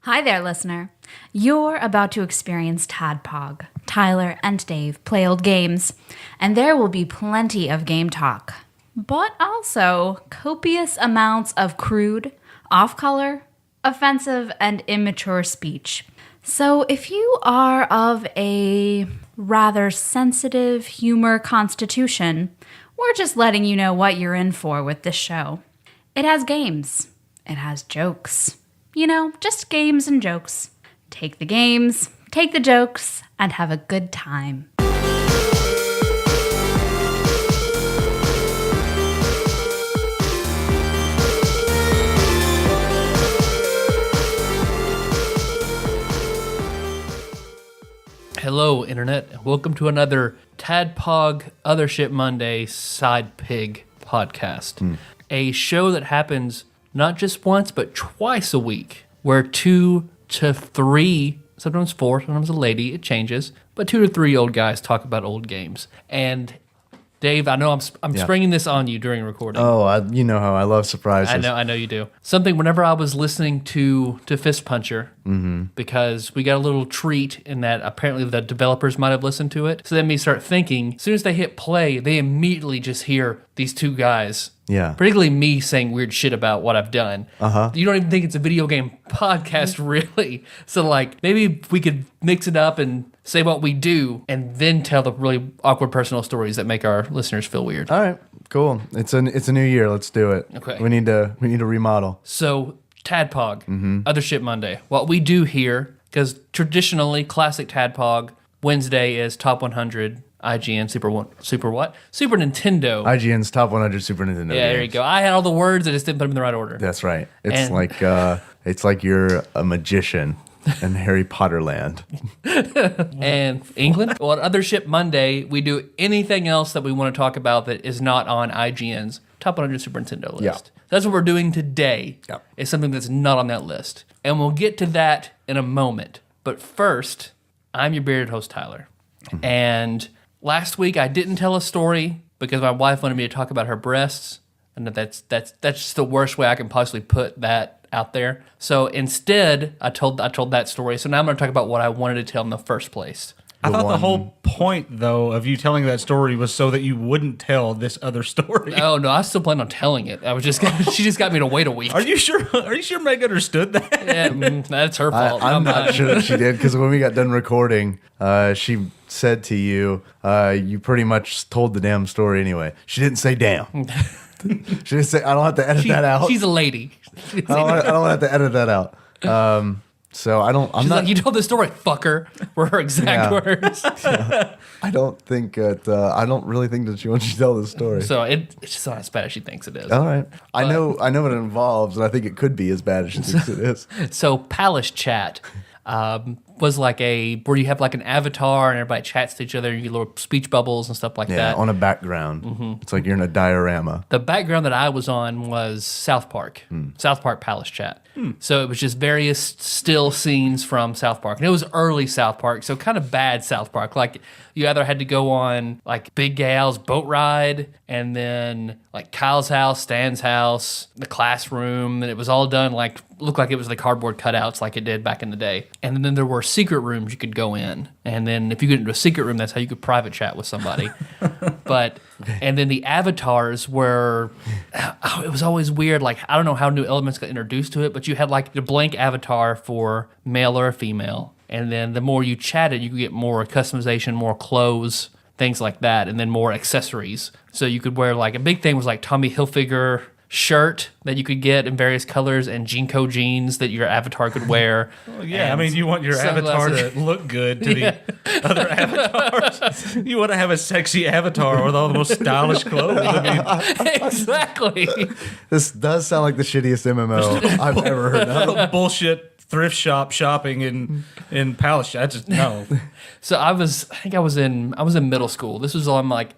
Hi there, listener. You're about to experience TADPOG. Tyler and Dave play old games, and there will be plenty of game talk, but also copious amounts of crude, off-color, offensive, and immature speech. So if you are of a rather sensitive humor constitution, we're just letting you know what you're in for with this show. It has games. It has jokes. You know, just games and jokes. Take the games, take the jokes, and have a good time. Hello, Internet, and welcome to another TADPOG Other Shit Monday Side Pig podcast. A show that happens not just once, but twice a week, where 2 to 3, sometimes 4, sometimes a lady, it changes, but 2 to 3 old guys talk about old games. And Dave, I know I'm springing this on you during recording. Oh, you know how I love surprises. I know you do. Something whenever I was listening to Fist Puncher, because we got a little treat in that apparently the developers might have listened to it. So then me start thinking, as soon as they hit play, they immediately just hear these 2 guys. Yeah. Particularly me saying weird shit about what I've done. You don't even think it's a video game podcast, really. So, like, maybe we could mix it up and say what we do and then tell the really awkward personal stories that make our listeners feel weird. All right, cool. It's a new year. Let's do it. Okay. We need to remodel. So, TADPOG, Other Shit Monday. What we do here, because traditionally, classic TADPOG, Wednesday is Top 100 IGN Super Nintendo. IGN's Top 100 Super Nintendo. Yeah, there you go. I had all the words, I just didn't put them in the right order. That's right. It's like you're a magician in Harry Potter land. And England. Well, on Other Shit Monday, we do anything else that we want to talk about that is not on IGN's Top 100 Super Nintendo list. Yeah. That's what we're doing today. Yeah. Is something that's not on that list. And we'll get to that in a moment. But first, I'm your bearded host, Tyler. And last week, I didn't tell a story because my wife wanted me to talk about her breasts, and that's just the worst way I can possibly put that out there. So instead, I told that story. So now I'm going to talk about what I wanted to tell in the first place. I thought the whole point, though, of you telling that story was so that you wouldn't tell this other story. Oh no, I still plan on telling it. I was just she just got me to wait a week. Are you sure? Are you sure Meg understood that? Yeah, that's her fault. I'm not sure that she did, because when we got done recording, she said to you, you pretty much told the damn story anyway. She didn't say damn. She didn't say, I don't have to edit that out. She's a lady. I don't have to edit that out. So I'm not. Like, you told the story, fucker, were her exact words. I don't think that. I don't really think that she wants you to tell this story. So it's just not as bad as she thinks it is. All right. I know what it involves, and I think it could be as bad as she thinks it is. So Palace Chat was like where you have like an avatar and everybody chats to each other and you get little speech bubbles and stuff like that. On a background. It's like you're in a diorama. The background that I was on was South Park. South Park Palace Chat. So it was just various still scenes from South Park. And it was early South Park, so kind of bad South Park. Like, you either had to go on, like, Big Gal's boat ride, and then, like, Kyle's house, Stan's house, the classroom, and it was all done, like, looked like it was the cardboard cutouts like it did back in the day. And then there were secret rooms you could go in. And then if you get into a secret room, that's how you could private chat with somebody. And then the avatars were, it was always weird. Like, I don't know how new elements got introduced to it, but you had like the blank avatar for male or female. And then the more you chatted, you could get more customization, more clothes, things like that, and then more accessories. So you could wear, like, a big thing was like Tommy Hilfiger shirt that you could get in various colors and Jinko jeans that your avatar could wear. Well, yeah, I mean, you want your avatar to look good to the other avatars. You want to have a sexy avatar with all the most stylish clothes. I mean, Exactly. This does sound like the shittiest MMO I've ever heard of. bullshit thrift shop shopping in Palace. I just no. So I think I was in middle school. This was on, like,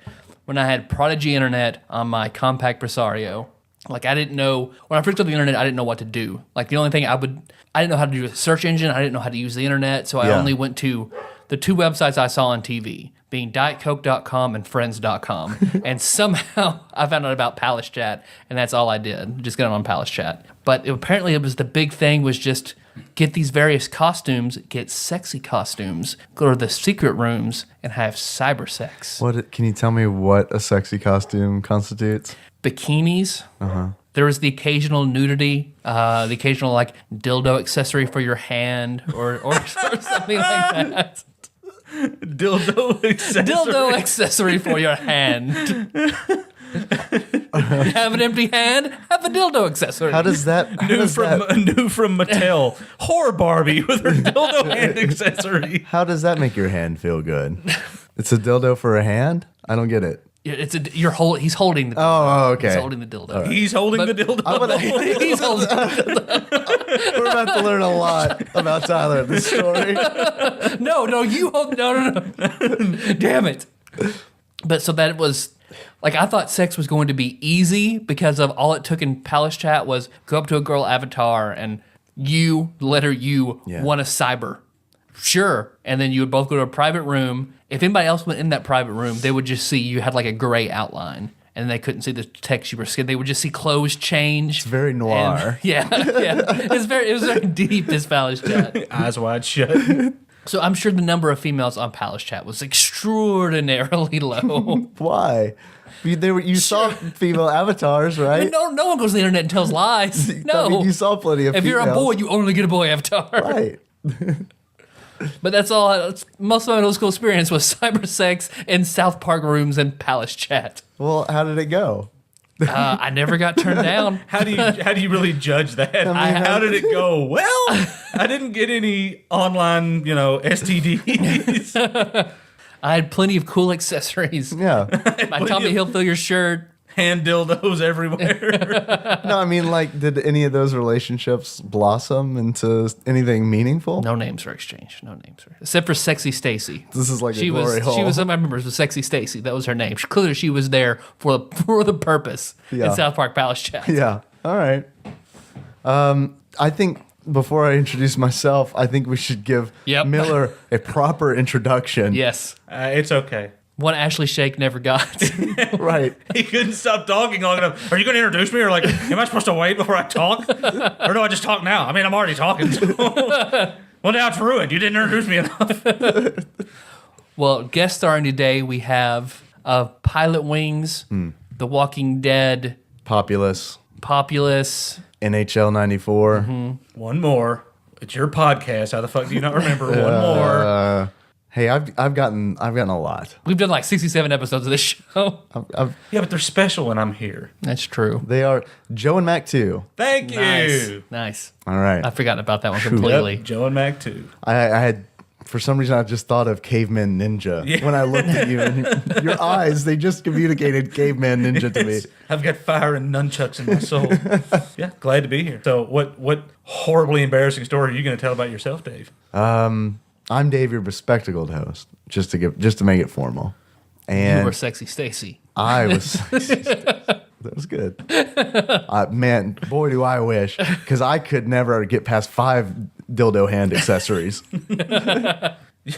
when I had Prodigy Internet on my compact Presario. Like, I didn't know, when I first got the internet, I didn't know what to do. Like, the only thing I didn't know how to do a search engine. I didn't know how to use the internet. So I only went to the 2 websites I saw on TV, being dietcoke.com and friends.com. And somehow I found out about Palace Chat, and that's all I did. Just get on Palace Chat. But apparently it was the big thing was just get these various costumes, get sexy costumes, go to the secret rooms, and have cyber sex. Can you tell me what a sexy costume constitutes? Bikinis. There was the occasional nudity, the occasional like dildo accessory for your hand, or something like that. Dildo accessory. Dildo accessory for your hand. You have an empty hand, have a dildo accessory. How does that? New from Mattel. Horror Barbie with her dildo hand accessory. How does that make your hand feel good? It's a dildo for a hand? I don't get it. He's holding the dildo. Oh, okay. He's holding the dildo. Right. He's holding the dildo. He's holding the dildo. We're about to learn a lot about Tyler in this story. No, you hold. No. Damn it. But so that was, like, I thought sex was going to be easy because of all it took in Palace Chat was go up to a girl avatar and letter U, want a cyber. Sure. And then you would both go to a private room. If anybody else went in that private room, they would just see you had like a gray outline. And they couldn't see the text you were skinned. They would just see clothes change. It's very noir. Yeah. It was very deep, this Palace Chat. Eyes wide shut. So I'm sure the number of females on Palace Chat was extraordinarily low. Why? You saw female avatars, right? No one goes to the internet and tells lies. No. I mean, you saw plenty of If females. you're a boy, you only get a boy avatar. Right. But that's all. Most of my middle school experience was cyber sex in South Park rooms and Palace Chat. Well, how did it go? I never got turned down. How do you really judge that? How did it go? Well, I didn't get any online, STDs. I had plenty of cool accessories. Yeah. My Tommy Hilfiger shirt. Hand dildos everywhere. No, I mean, like, did any of those relationships blossom into anything meaningful? No names were exchanged. Except for Sexy Stacy. This is like She a glory hole. She was, I remember, it was Sexy Stacy. That was her name. Clearly, she was there for the purpose in South Park Palace Chat. Yeah. All right. I think before I introduce myself, I think we should give Miller a proper introduction. Yes. It's okay. One Ashley Shake never got. Right. He couldn't stop talking long enough. Are you going to introduce me? Or like, am I supposed to wait before I talk? Or do I just talk now? I mean, I'm already talking. So. Well, now it's ruined. You didn't introduce me enough. Well, guest starring today, we have Pilot Wings, The Walking Dead, Populous, NHL '94. One more. It's your podcast. How the fuck do you not remember? One more. Hey, I've gotten a lot. We've done like 67 episodes of this show. Yeah, but they're special when I'm here. That's true. They are Joe and Mac 2. Thank you. Nice. All right. I forgot about that one completely. Yep, Joe and Mac 2. I had, for some reason, I just thought of Caveman Ninja when I looked at you. And your eyes, they just communicated Caveman Ninja to me. I've got fire and nunchucks in my soul. Yeah, glad to be here. So what horribly embarrassing story are you going to tell about yourself, Dave? I'm Dave, your bespectacled host, just to make it formal. And You were Sexy Stacy. I was. That was good. Man, boy, do I wish, because I could never get past 5 dildo hand accessories.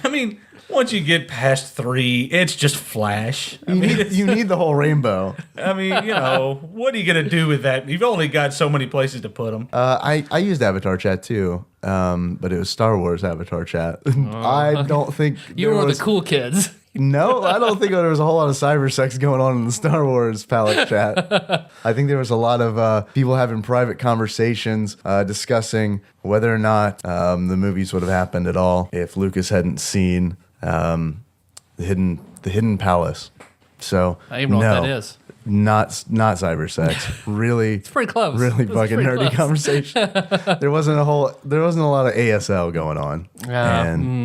I mean, once you get past 3, it's just flash. You need the whole rainbow. I mean, what are you going to do with that? You've only got so many places to put them. I used Avatar Chat too, but it was Star Wars Avatar Chat. I don't think You were one of the cool kids. No, I don't think there was a whole lot of cyber sex going on in the Star Wars Palace Chat. I think there was a lot of people having private conversations discussing whether or not the movies would have happened at all if Lucas hadn't seen the hidden palace. So I don't even know what that is. Not cyber sex. Really, It's pretty close. really It's fucking pretty nerdy close. conversation. There wasn't a lot of ASL going on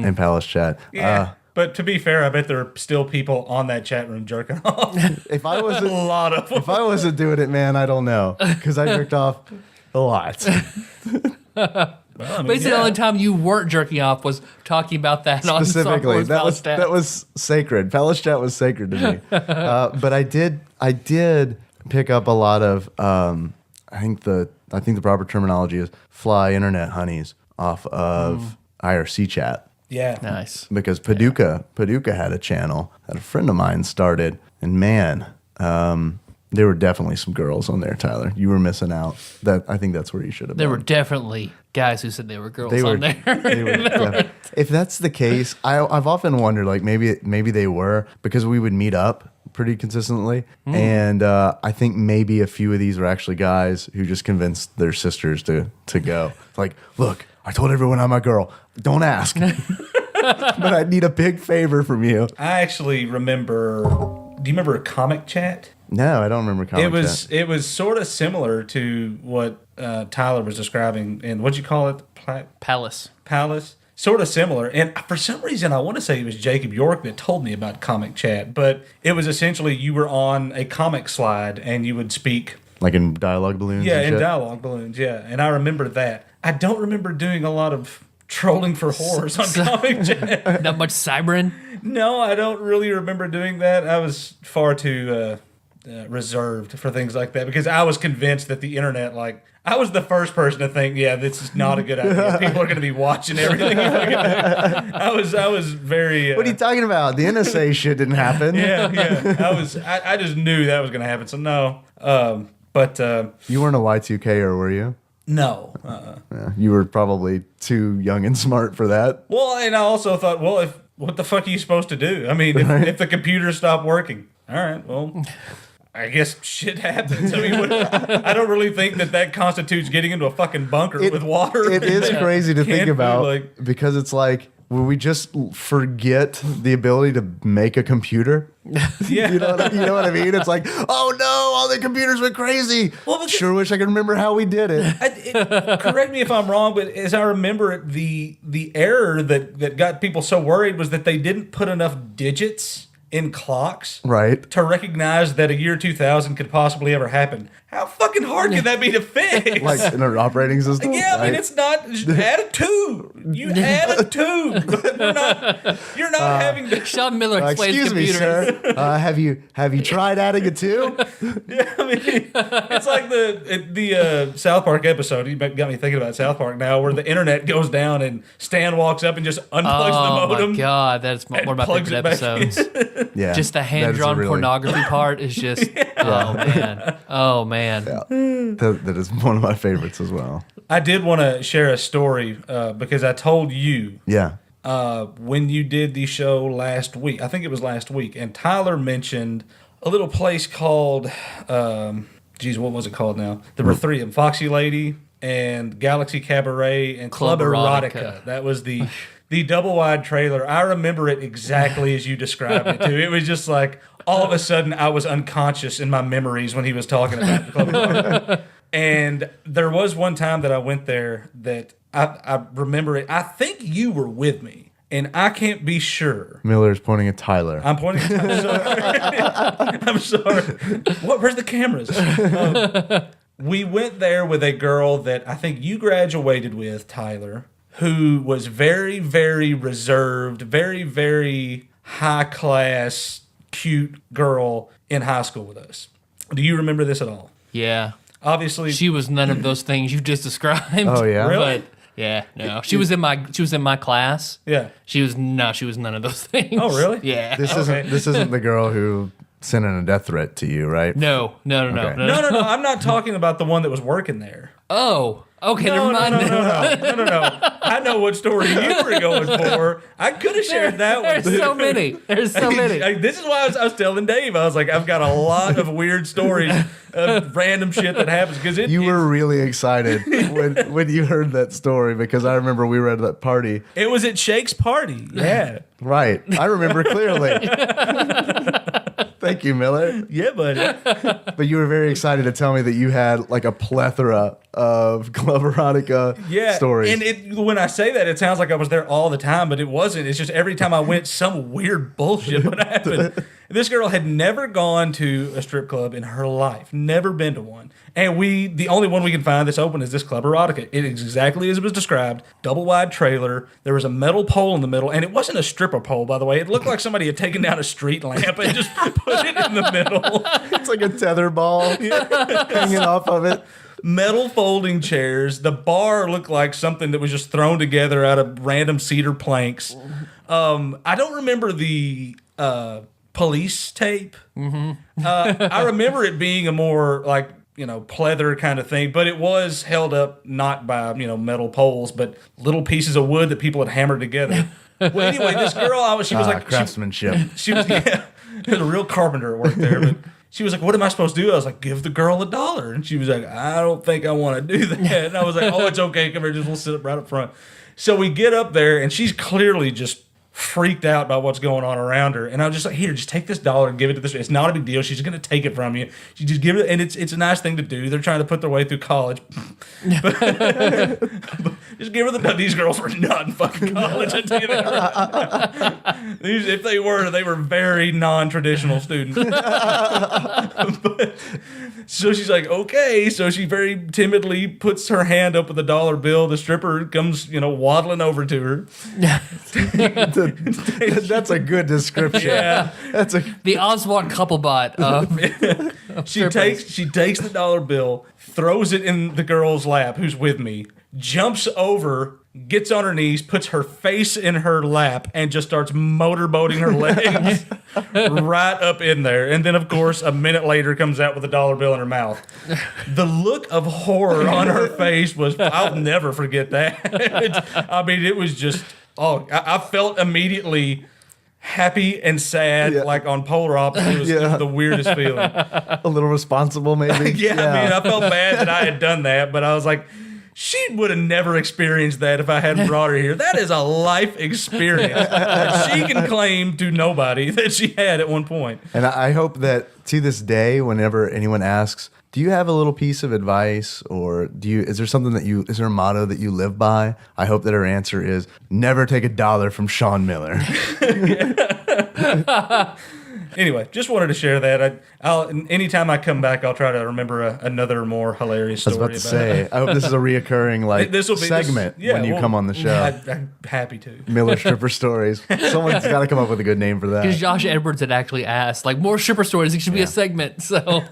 in Palace Chat. Yeah. But to be fair, I bet there are still people on that chat room jerking off. If I A wasn't lot of them. if I wasn't doing it, man, I don't know, because I jerked off a lot. Basically, the only time you weren't jerking off was talking about that on Star Specifically, Wars Palace Chat. that was sacred. Palace Chat was sacred to me. But I did pick up a lot of I think the proper terminology is fly internet honeys off of IRC Chat. Yeah. Nice. Because Paducah had a channel that a friend of mine started, and man, There were definitely some girls on there, Tyler. You were missing out. I think that's where you should have been. There were definitely guys who said they were girls They were, on there. if that's the case, I've often wondered, like maybe they were, because we would meet up pretty consistently, and I think maybe a few of these were actually guys who just convinced their sisters to go. Like, look, I told everyone I'm a girl. Don't ask, but I need a big favor from you. I actually remember. Do you remember a comic chat? No, I don't remember comic chat. It was sort of similar to what Tyler was describing in, what'd you call it? Palace. Sort of similar. And for some reason, I want to say it was Jacob York that told me about comic chat. But it was essentially you were on a comic slide and you would speak. Like in dialogue balloons? Yeah, and in shit? dialogue balloons, yeah. And I remember that. I don't remember doing a lot of trolling for whores on comic chat. Not much cybering. No, I don't really remember doing that. I was far too reserved for things like that because I was convinced that the internet, like, I was the first person to think, yeah, this is not a good idea. People are going to be watching everything. I was very. What are you talking about? The NSA shit didn't happen. Yeah. I just knew that was going to happen. So no. But You weren't a Y2K, or were you? no. Yeah, you were probably too young and smart for that. Well, and I also thought, well, what the fuck are you supposed to do? I mean, if the computer stopped working, all right, well, I guess shit happens. I mean, I don't really think that constitutes getting into a fucking bunker with water. It is crazy to think Canned about food, because it's like, will we just forget the ability to make a computer? Yeah. You know what I mean? It's like, oh no, all the computers went crazy. Well, sure wish I could remember how we did it. Correct me if I'm wrong, but as I remember it, the error that got people so worried was that they didn't put enough digits in clocks Right. to recognize that a year 2000 could possibly ever happen. How fucking hard can that be to fix? Like in an operating system? Yeah, I mean, Right? it's not. Just add a 2. You add a 2. You're not having to. Sean Miller explains Excuse me, computers. sir. Have you tried adding a 2? Yeah, I mean, it's like the South Park episode. You got me thinking about South Park now, where the internet goes down and Stan walks up and just unplugs the modem. Oh my god, that's one of my plugs favorite it back episodes. Yeah. Just the that is hand-drawn really- pornography part is just oh man. Yeah. That is one of my favorites as well. I did want to share a story because I told you Yeah. when you did the show last week. I think it was last week, and Tyler mentioned a little place called, what was it called now? There were 3 of them: Foxy Lady and Galaxy Cabaret and Club Erotica. That was the double wide trailer. I remember it exactly as you described it too. It was just like all of a sudden I was unconscious in my memories when he was talking about the Club Erotica. And there was one time that I went there that I remember it. I think you were with me, and I can't be sure. Miller's pointing at Tyler. I'm pointing. I'm sorry. I'm sorry. Where's the cameras? We went there with a girl that I think you graduated with, Tyler, who was very, very reserved, very, very high class, cute girl in high school with us. Do you remember this at all? Yeah. Obviously, She was none of those things you just described. Oh, yeah? Really? But yeah, no. She was in my class. Yeah. She was none of those things. Oh, really? Yeah. This Okay. isn't the girl who sent in a death threat to you, right? No. No. I'm not talking about the one that was working there. Oh. Okay, No. never mind. No. I know what story you were going for. I could have shared that one. There's so many. There's so many. This is why I was telling Dave. I was like, I've got a lot of weird stories of random shit that happens because You were really excited when you heard that story because I remember we were at that party. It was at Shake's party. Yeah. Right. I remember clearly. Thank you, Miller. Yeah, buddy. But you were very excited to tell me that you had like a plethora of Club Erotica Yeah. stories. And when I say that, it sounds like I was there all the time, but it wasn't. It's just every time I went, some weird bullshit would happen. This girl had never gone to a strip club in her life, never been to one. And the only one we can find that's open is this Club Erotica. It is exactly as it was described, double wide trailer. There was a metal pole in the middle, and it wasn't a stripper pole, by the way. It looked like somebody had taken down a street lamp and just put it in the middle. It's like a tether ball hanging off of it. Metal folding chairs. The bar looked like something that was just thrown together out of random cedar planks. I don't remember the police tape. I remember it being a more like, pleather kind of thing, but it was held up not by, metal poles, but little pieces of wood that people had hammered together. Well, anyway, this girl, she was like, craftsmanship. she was, yeah, there's a real carpenter at work there, but she was like, what am I supposed to do? I was like, give the girl $1. And she was like, I don't think I want to do that. And I was like, oh, it's okay. Come here, we'll sit up right up front. So we get up there, and she's clearly just freaked out by what's going on around her. And I was just like, here, just take this $1 and give it to this. It's not a big deal. She's going to take it from you. She just give it, and it's a nice thing to do. They're trying to put their way through college. But just give her these girls were not in fucking college. I tell you that. If they were very non-traditional students. So she's like, okay. So she very timidly puts her hand up with a $1 bill. The stripper comes, waddling over to her. That's a good description. Yeah. The Oswald Couplebot of She takes the $1 bill, throws it in the girl's lap, who's with me, jumps over, gets on her knees, puts her face in her lap, and just starts motorboating her legs right up in there. And then, of course, a minute later comes out with a $1 bill in her mouth. The look of horror on her face I'll never forget that. It was just, I felt immediately happy and sad, like on polar opposites. It was the weirdest feeling. A little responsible, maybe. I felt bad that I had done that, but I was like, she would have never experienced that if I hadn't brought her here. That is a life experience that she can claim to nobody that she had at one point. And I hope that to this day, whenever anyone asks, do you have a little piece of advice, or is there a motto that you live by? I hope that her answer is never take $1 from Sean Miller. Anyway, just wanted to share that. Anytime I come back, I'll try to remember another more hilarious story. I was about to say, I hope this is a reoccurring segment when you come on the show. I'm happy to. Miller stripper stories. Someone's got to come up with a good name for that. Because Josh Edwards had actually asked, more stripper stories. It should be a segment. So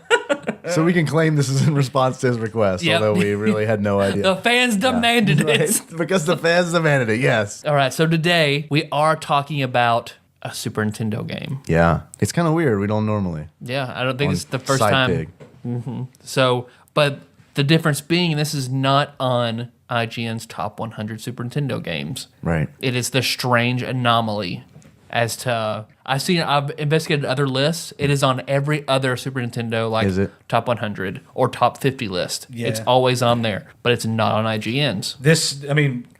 we can claim this is in response to his request, although we really had no idea. The fans demanded it. Because the fans demanded it, yes. All right, so today we are talking about a Super Nintendo game. Yeah. It's kind of weird. We don't normally. Yeah, I don't think it's the first Side time. pig. Mm-hmm. So, but the difference being, this is not on IGN's top 100 Super Nintendo games. Right. It is the strange anomaly as to... I've investigated other lists. It is on every other Super Nintendo, top 100 or top 50 list. Yeah. It's always on there, but it's not on IGN's.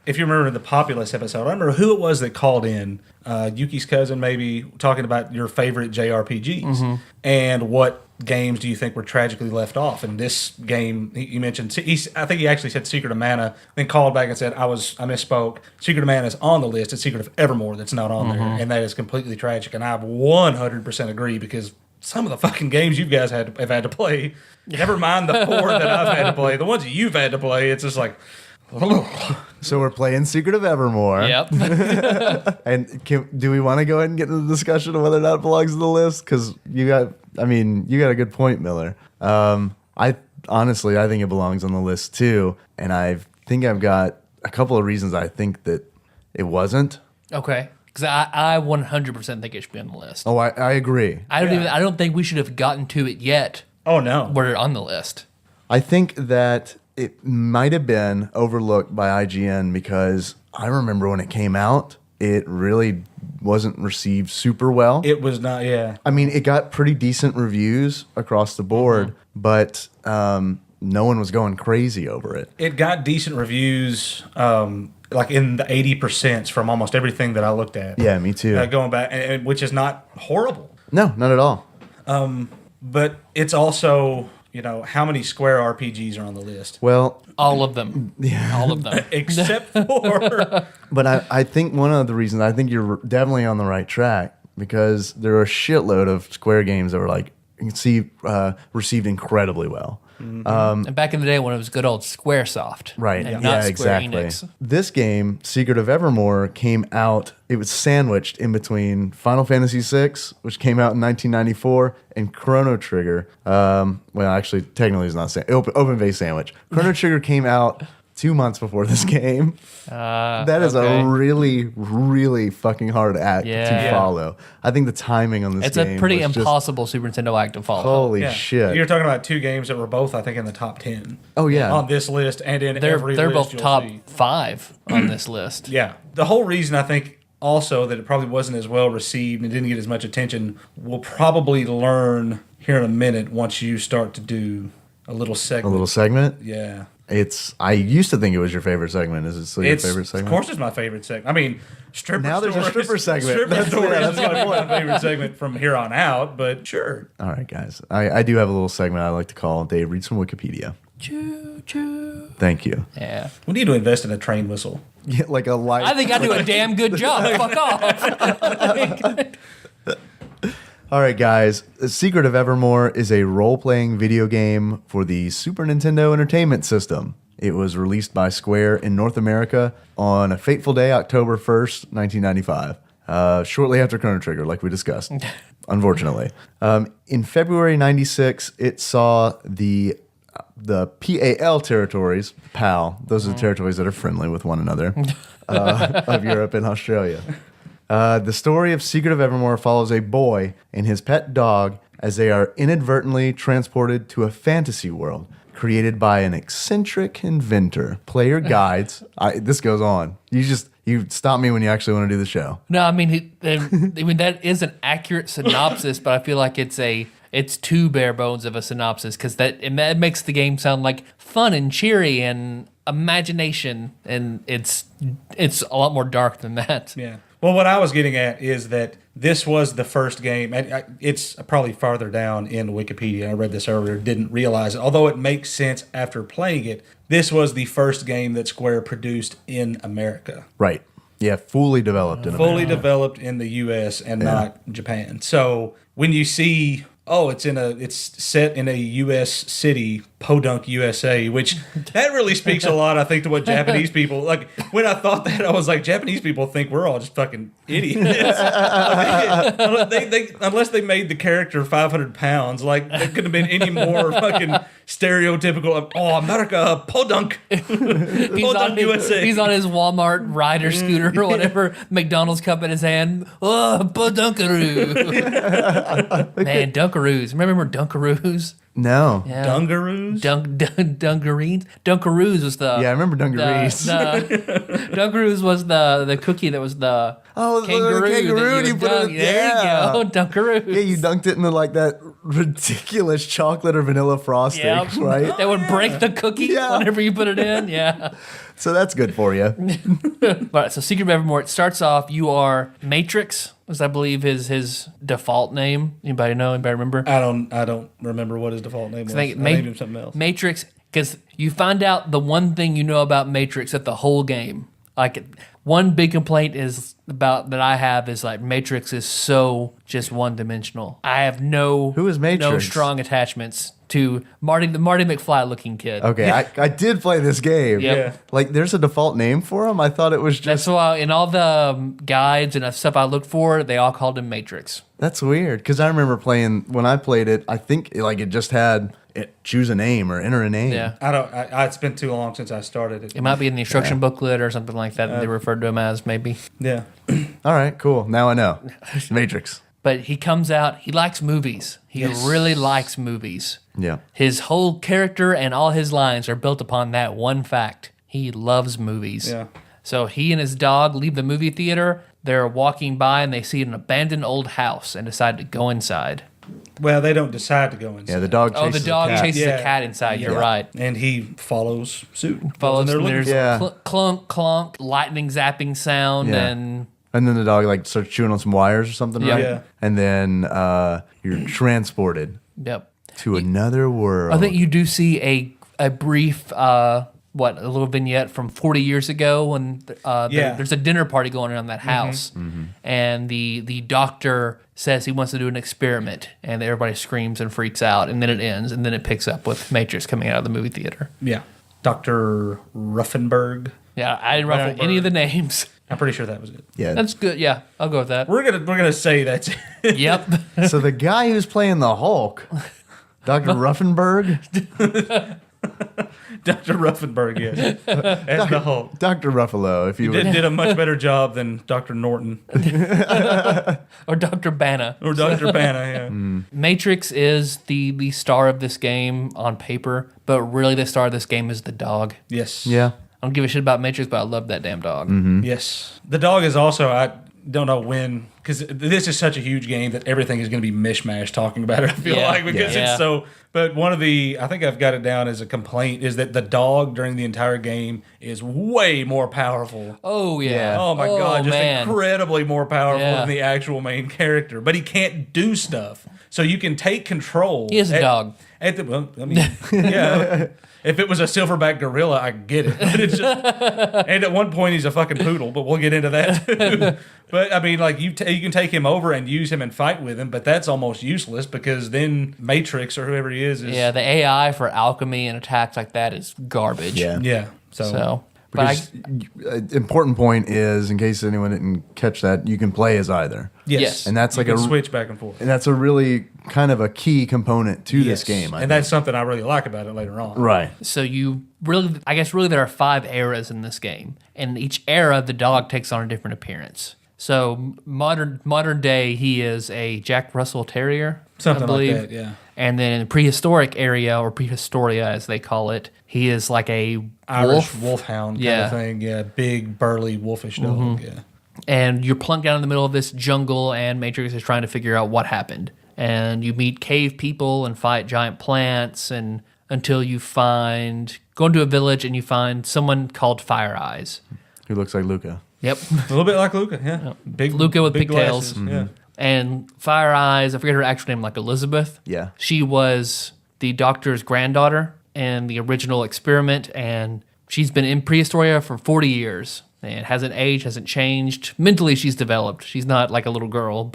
If you remember the Populous episode, I remember who it was that called in, Yuki's cousin maybe, talking about your favorite JRPGs and what games do you think were tragically left off. And this game, you mentioned, I think he actually said Secret of Mana, then called back and said, I misspoke. Secret of Mana is on the list. It's Secret of Evermore that's not on there, and that is completely tragic. And I 100% agree, because some of the fucking games you guys have had to play, never mind the 4 that I've had to play, the ones that you've had to play, it's just like... So we're playing Secret of Evermore. Yep. And do we want to go ahead and get into the discussion of whether or not it belongs to the list? Because you got a good point, Miller. I think it belongs on the list too. And I think I've got a couple of reasons I think that it wasn't. Okay. Because I 100% think it should be on the list. Oh, I agree. I don't think we should have gotten to it yet. Oh, no. We're on the list. I think that it might have been overlooked by IGN because I remember when it came out, it really wasn't received super well. It was not, yeah. It got pretty decent reviews across the board, but no one was going crazy over it. It got decent reviews, like in the 80% from almost everything that I looked at. Yeah, me too. Going back, which is not horrible. No, not at all. But it's also... how many Square RPGs are on the list? Well, all of them. Yeah. All of them. Except for... But I think one of the reasons, I think you're definitely on the right track, because there are a shitload of Square games that were you can see, received incredibly well. And back in the day when it was good old Squaresoft. Right. And Yeah, not Square exactly. Enix. This game, Secret of Evermore, came out, it was sandwiched in between Final Fantasy VI, which came out in 1994, and Chrono Trigger. Well, actually, technically it's not open base sandwich. Chrono Trigger came out 2 months before this game. That is okay. a really, really fucking hard act Yeah. to follow. I think the timing on this It's game a pretty was just- impossible Super Nintendo act to follow. holy Yeah. shit. You're talking about two games that were both, I think, in the top 10. Oh, yeah. On this list and in every They're list both you'll top see. 5 on this list. Yeah. The whole reason I think also that it probably wasn't as well received and didn't get as much attention, we'll probably learn here in a minute once you start to do a little A segment. little segment. Yeah. I used to think it was your favorite segment. Is it still your It's, favorite of segment? course, it's my favorite segment. I mean, stripper Now there's a stories- stripper segment. Stripper That's- stories yeah, is that's going to my be my favorite segment from here on out, but sure. All right, guys. I do have a little segment I like to call Dave Reads from Wikipedia. Choo, choo. Thank you. Yeah. We need to invest in a train whistle. Yeah, like a light. I think I do a damn good job. Fuck off. All right, guys. The Secret of Evermore is a role-playing video game for the Super Nintendo Entertainment System. It was released by Square in North America on a fateful day, October 1st, 1995, shortly after Chrono Trigger, like we discussed, unfortunately. In February 96, it saw the PAL territories, PAL, those are the territories that are friendly with one another, of Europe and Australia. The story of Secret of Evermore follows a boy and his pet dog as they are inadvertently transported to a fantasy world created by an eccentric inventor. Player guides. This goes on. You stop me when you actually want to do the show. No, I mean, that is an accurate synopsis, but I feel like it's too bare bones of a synopsis because that makes the game sound like fun and cheery and imagination, and it's a lot more dark than that. Yeah. Well, what I was getting at is that this was the first game. It's probably farther down in Wikipedia. I read this earlier, didn't realize it. Although it makes sense after playing it, this was the first game that Square produced in America. Right. Yeah, fully developed in Fully America. developed in the U.S. and not Japan. So when you see, it's set in a U.S. city, Paducah, USA, which that really speaks a lot, I think, to what Japanese people, like, when I thought that, I was like, Japanese people think we're all just fucking idiots. Unless they made the character 500 pounds, like, it couldn't have been any more fucking stereotypical of, America, Paducah, Paducah, USA. He's on his Walmart rider scooter or whatever, McDonald's cup in his hand. Oh, Dunkaroos. Man, Dunkaroos. Remember Dunkaroos? No. Yeah. Dungaroos? Dungarees? Dunkaroos was the... Yeah, I remember Dungarees. Dunkaroos was the cookie that was the kangaroo. the kangaroo, that you put dunk. it, There you go, Dunkaroos. Yeah, you dunked it into like that ridiculous chocolate or vanilla frosting, Yep. right? That would break the cookie Yeah. whenever you put it in. Yeah. So that's good for you. All right, so Secret of Evermore, it starts off, you are Matrix, as I believe is his default name. Anybody know? Anybody remember? I don't remember what his default name was. I I think named him something else. Matrix, because you find out the one thing you know about Matrix at the whole game. Like, one big complaint is about that I have is like Matrix is so just one dimensional. I have Who is Matrix? no strong attachments to the Marty McFly looking kid. Okay, I did play this game. Yep. Yeah. Like, there's a default name for him? I thought it was That's just... why in all the guides and stuff I looked for, they all called him Matrix. That's weird, because I remember playing... When I played it, I think like it just had... choose a name or enter a name. Yeah. It's been too long since I started it. It might be in the instruction booklet or something like that they referred to him as, maybe. Yeah. All right, cool. Now I know. Matrix. But he comes out, he likes movies. He Yes. really likes movies. Yeah. His whole character and all his lines are built upon that one fact. He loves movies. Yeah. So he and his dog leave the movie theater. They're walking by and they see an abandoned old house and decide to go inside. Well, they don't decide to go inside. Yeah, the dog chases Oh, the dog a cat. chases Yeah. a cat inside. You're Yeah. right. And he follows suit. Follows Goes in there and looking there's for Yeah. clunk, clunk, lightning zapping sound, Yeah. and And then the dog like starts chewing on some wires or something, Yeah. right? Yeah. And then you're transported yep. to another world. I think you do see a brief a little vignette from 40 years ago when there's a dinner party going on in that house, and the doctor says he wants to do an experiment, and everybody screams and freaks out, and then it ends, and then it picks up with Matrix coming out of the movie theater. Yeah. Dr. Ruffenberg. Yeah, I didn't write down any of the names. I'm pretty sure that was it. Yeah. That's good. Yeah, I'll go with that. We're gonna say that's it. Yep. So the guy who's playing the Hulk, Dr. Ruffenberg. Dr. Ruffenberg, yes. As the Hulk. Dr. Ruffalo, if you would. Did a much better job than Dr. Norton. Or Dr. Banner. Or Dr. Banner, yeah. Matrix is the star of this game on paper, but really the star of this game is the dog. Yes. Yeah. I don't give a shit about Matrix, but I love that damn dog. Yes. The dog is also, I don't know when, because this is such a huge game that everything is going to be mishmash talking about it, I feel like, because it's so. But one of the, I think I've got it down as a complaint, is that the dog during the entire game is way more powerful. Oh, yeah. Oh my God, just man. incredibly more powerful Yeah. than the actual main character. But he can't do stuff. So you can take control. He is a dog. Well, I mean, yeah. If it was a silverback gorilla, I get it. But it's just, and at one point he's a fucking poodle, but we'll get into that too. But I mean, like you can take him over and use him and fight with him, but that's almost useless because then Matrix or whoever he is Yeah, the AI for alchemy and attacks like that is garbage. Yeah. So But Important point is, in case anyone didn't catch that, you can play as either. Yes. And that's you like can switch back and forth. And that's a really kind of a key component to this game. I and think. that's something I really like about it later on. Right. So you really, I guess really there are 5 eras in this game. And each era, the dog takes on a different appearance. So modern day, he is a Jack Russell Terrier, Something I believe. like that, yeah. And then in the prehistoric area, or prehistoria as they call it, he is like a Irish wolf. wolfhound kind Yeah. of thing. Yeah, big, burly, wolfish dog. Yeah. And you're plunked down in the middle of this jungle, and Matrix is trying to figure out what happened. And you meet cave people and fight giant plants, and until you go into a village and you find someone called Fire Eyes. Who looks like Luca. Yep. A little bit like Luca, yeah. Big Luca with big pigtails. glasses, Yeah. And Fire Eyes, I forget her actual name, like Elizabeth. Yeah. She was the doctor's granddaughter in the original experiment, and she's been in Prehistoria for 40 years and hasn't aged, hasn't changed. Mentally, she's developed. She's not like a little girl,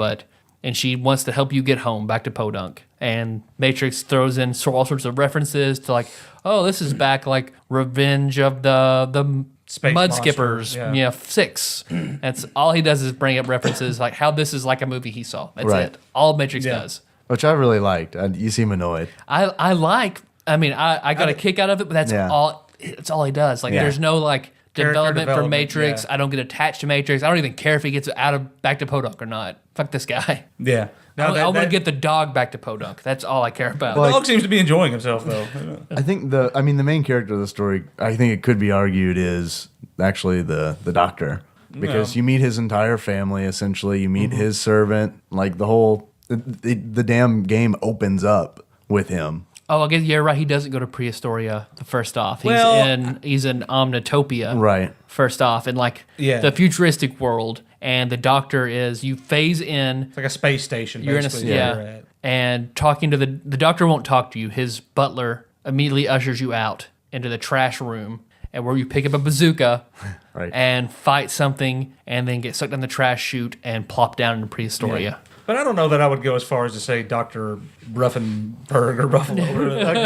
and she wants to help you get home back to Podunk. And Matrix throws in all sorts of references to like, oh, this is back like Revenge of the Space Mud Monster, Skippers, yeah. 6. That's all he does is bring up references like how this is like a movie he saw. That's Right. it. All Matrix Yeah. does. Which I really liked. You seem annoyed. I got a kick out of it, but that's Yeah. all. It's all he does. Like, Yeah. there's no like development for development, Matrix. yeah. I don't get attached to Matrix. I don't even care if he gets back to Podunk or not. Fuck this guy. Yeah. Now, I want to get the dog back to Podunk. That's all I care about. the dog seems to be enjoying himself, though. I think the main character of the story, I think it could be argued, is actually the doctor. Because you meet his entire family, essentially. You meet his servant. Like, the damn game opens up with him. Oh, I guess you're right. He doesn't go to Prehistoria. First off, he's in Omnitopia. Right. First off, in like the futuristic world, and the doctor is you phase in. It's like a space station, You're basically. in a and talking to the doctor won't talk to you. His butler immediately ushers you out into the trash room, and where you pick up a bazooka, Right. and fight something, and then get sucked down the trash chute and plop down into Prehistoria. Yeah. But I don't know that I would go as far as to say Dr. Ruffenberg or Buffalo.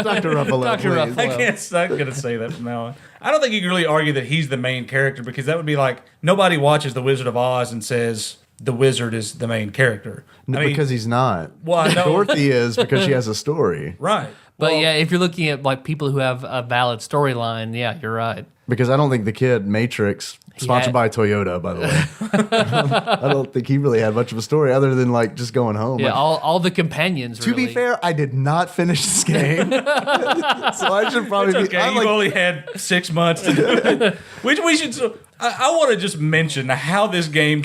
Dr. Ruffalo, Dr. please. Ruffalo. I'm going to say that from now on. I don't think you can really argue that he's the main character because that would be like nobody watches The Wizard of Oz and says the wizard is the main character. No, because he's not. Well, I know. Dorothy is because she has a story. Right. But yeah, if you're looking at like people who have a valid storyline, yeah, you're right. Because I don't think the kid, Matrix, sponsored by Toyota, by the way. I don't think he really had much of a story other than like just going home. Yeah, Like, all the companions. to be fair, I did not finish this game. So I should probably It's be. okay. I'm You've like, only had 6 months to do it. Which we should. I want to just mention how this game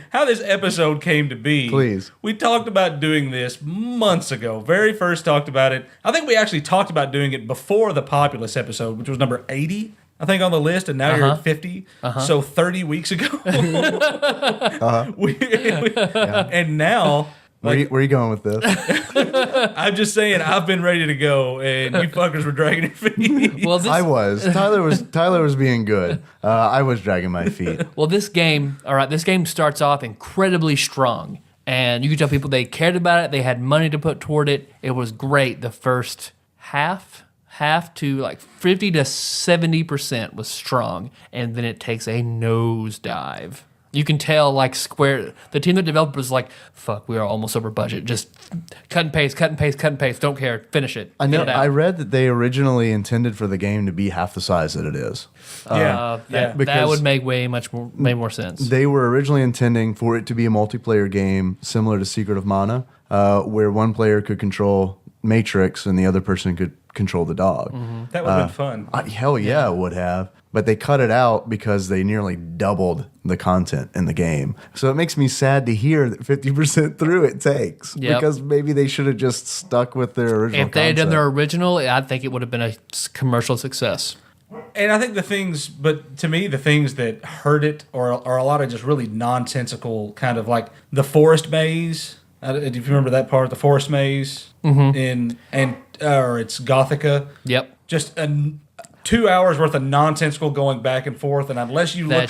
how this episode came to be. Please. We talked about doing this months ago. Very first talked about it. I think we actually talked about doing it before the Populous episode, which was number 80. I think on the list, and now you're at 50. So 30 weeks ago. And now. where are you going with this? I'm just saying, I've been ready to go, and you fuckers were dragging your feet. Well, this, I was. Tyler was being good. I was dragging my feet. Well, this game starts off incredibly strong. And you could tell people they cared about it. They had money to put toward it. It was great. The first half to like 50 to 70% was strong. And then it takes a nosedive You can tell, like, Square, the team that developed was like, fuck, we are almost over budget. Just cut and paste, cut and paste, cut and paste. Don't care. Finish it. I know. Get it out. I read that they originally intended for the game to be half the size that it is. That Because would make way more sense. They were originally intending for it to be a multiplayer game similar to Secret of Mana, where one player could control Matrix and the other person could control the dog. That would have been fun. Hell yeah, it would have. But they cut it out because they nearly doubled the content in the game. So it makes me sad to hear that 50% through it takes. Yep. Because maybe they should have just stuck with their original If they had done concept. their original, I think it would have been a commercial success. And I think but to me, the things that hurt it are a lot of just really nonsensical, kind of like the forest maze. If you remember that part, the forest maze or it's Gothica. Yep. Just 2 hours worth of nonsensical going back and forth, and unless you look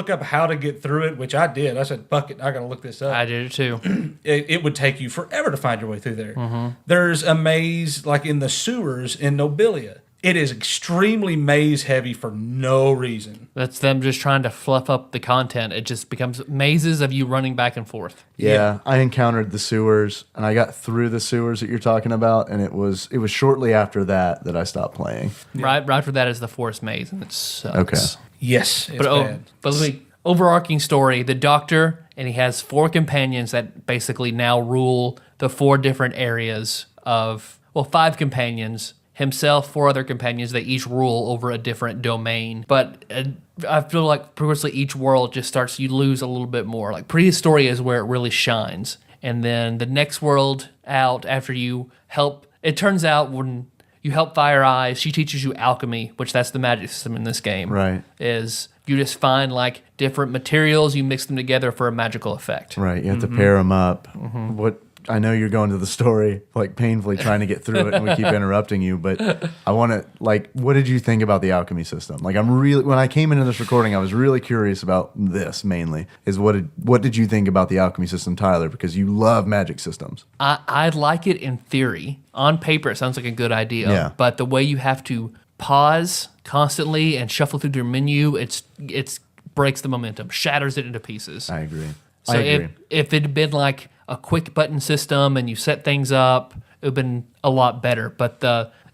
up how to get through it, which I did, I said, "Fuck it, I gotta look this up." I did it too. It would take you forever to find your way through there. There's a maze like in the sewers in Nobilia. It is extremely maze heavy for no reason. That's them just trying to fluff up the content. It just becomes mazes of you running back and forth. Yeah, I encountered the sewers, and I got through the sewers that you're talking about, and it was shortly after that I stopped playing. Right after that is the forest maze, and it sucks. Okay. Yes, it's But bad. overarching story, the Doctor, and he has 4 companions that basically now rule the 4 different areas of, 5 companions, himself, 4 other companions. They each rule over a different domain. But I feel like progressively each world just starts, you lose a little bit more. Like Prehistoria is where it really shines. And then the next world out, after you help, it turns out when you help Fire Eyes, she teaches you alchemy, which that's the magic system in this game. Right. Is you just find like different materials, you mix them together for a magical effect. Right, you have to pair them up. What I know you're going to the story, like painfully trying to get through it, and we keep interrupting you. But I want to, like, what did you think about the alchemy system? Like, when I came into this recording, I was really curious about this mainly. Is what did you think about the alchemy system, Tyler? Because you love magic systems. I like it in theory. On paper, it sounds like a good idea. Yeah. But the way you have to pause constantly and shuffle through your menu, it's breaks the momentum, shatters it into pieces. I agree. So if it had been like a quick button system and you set things up, it would have been a lot better. But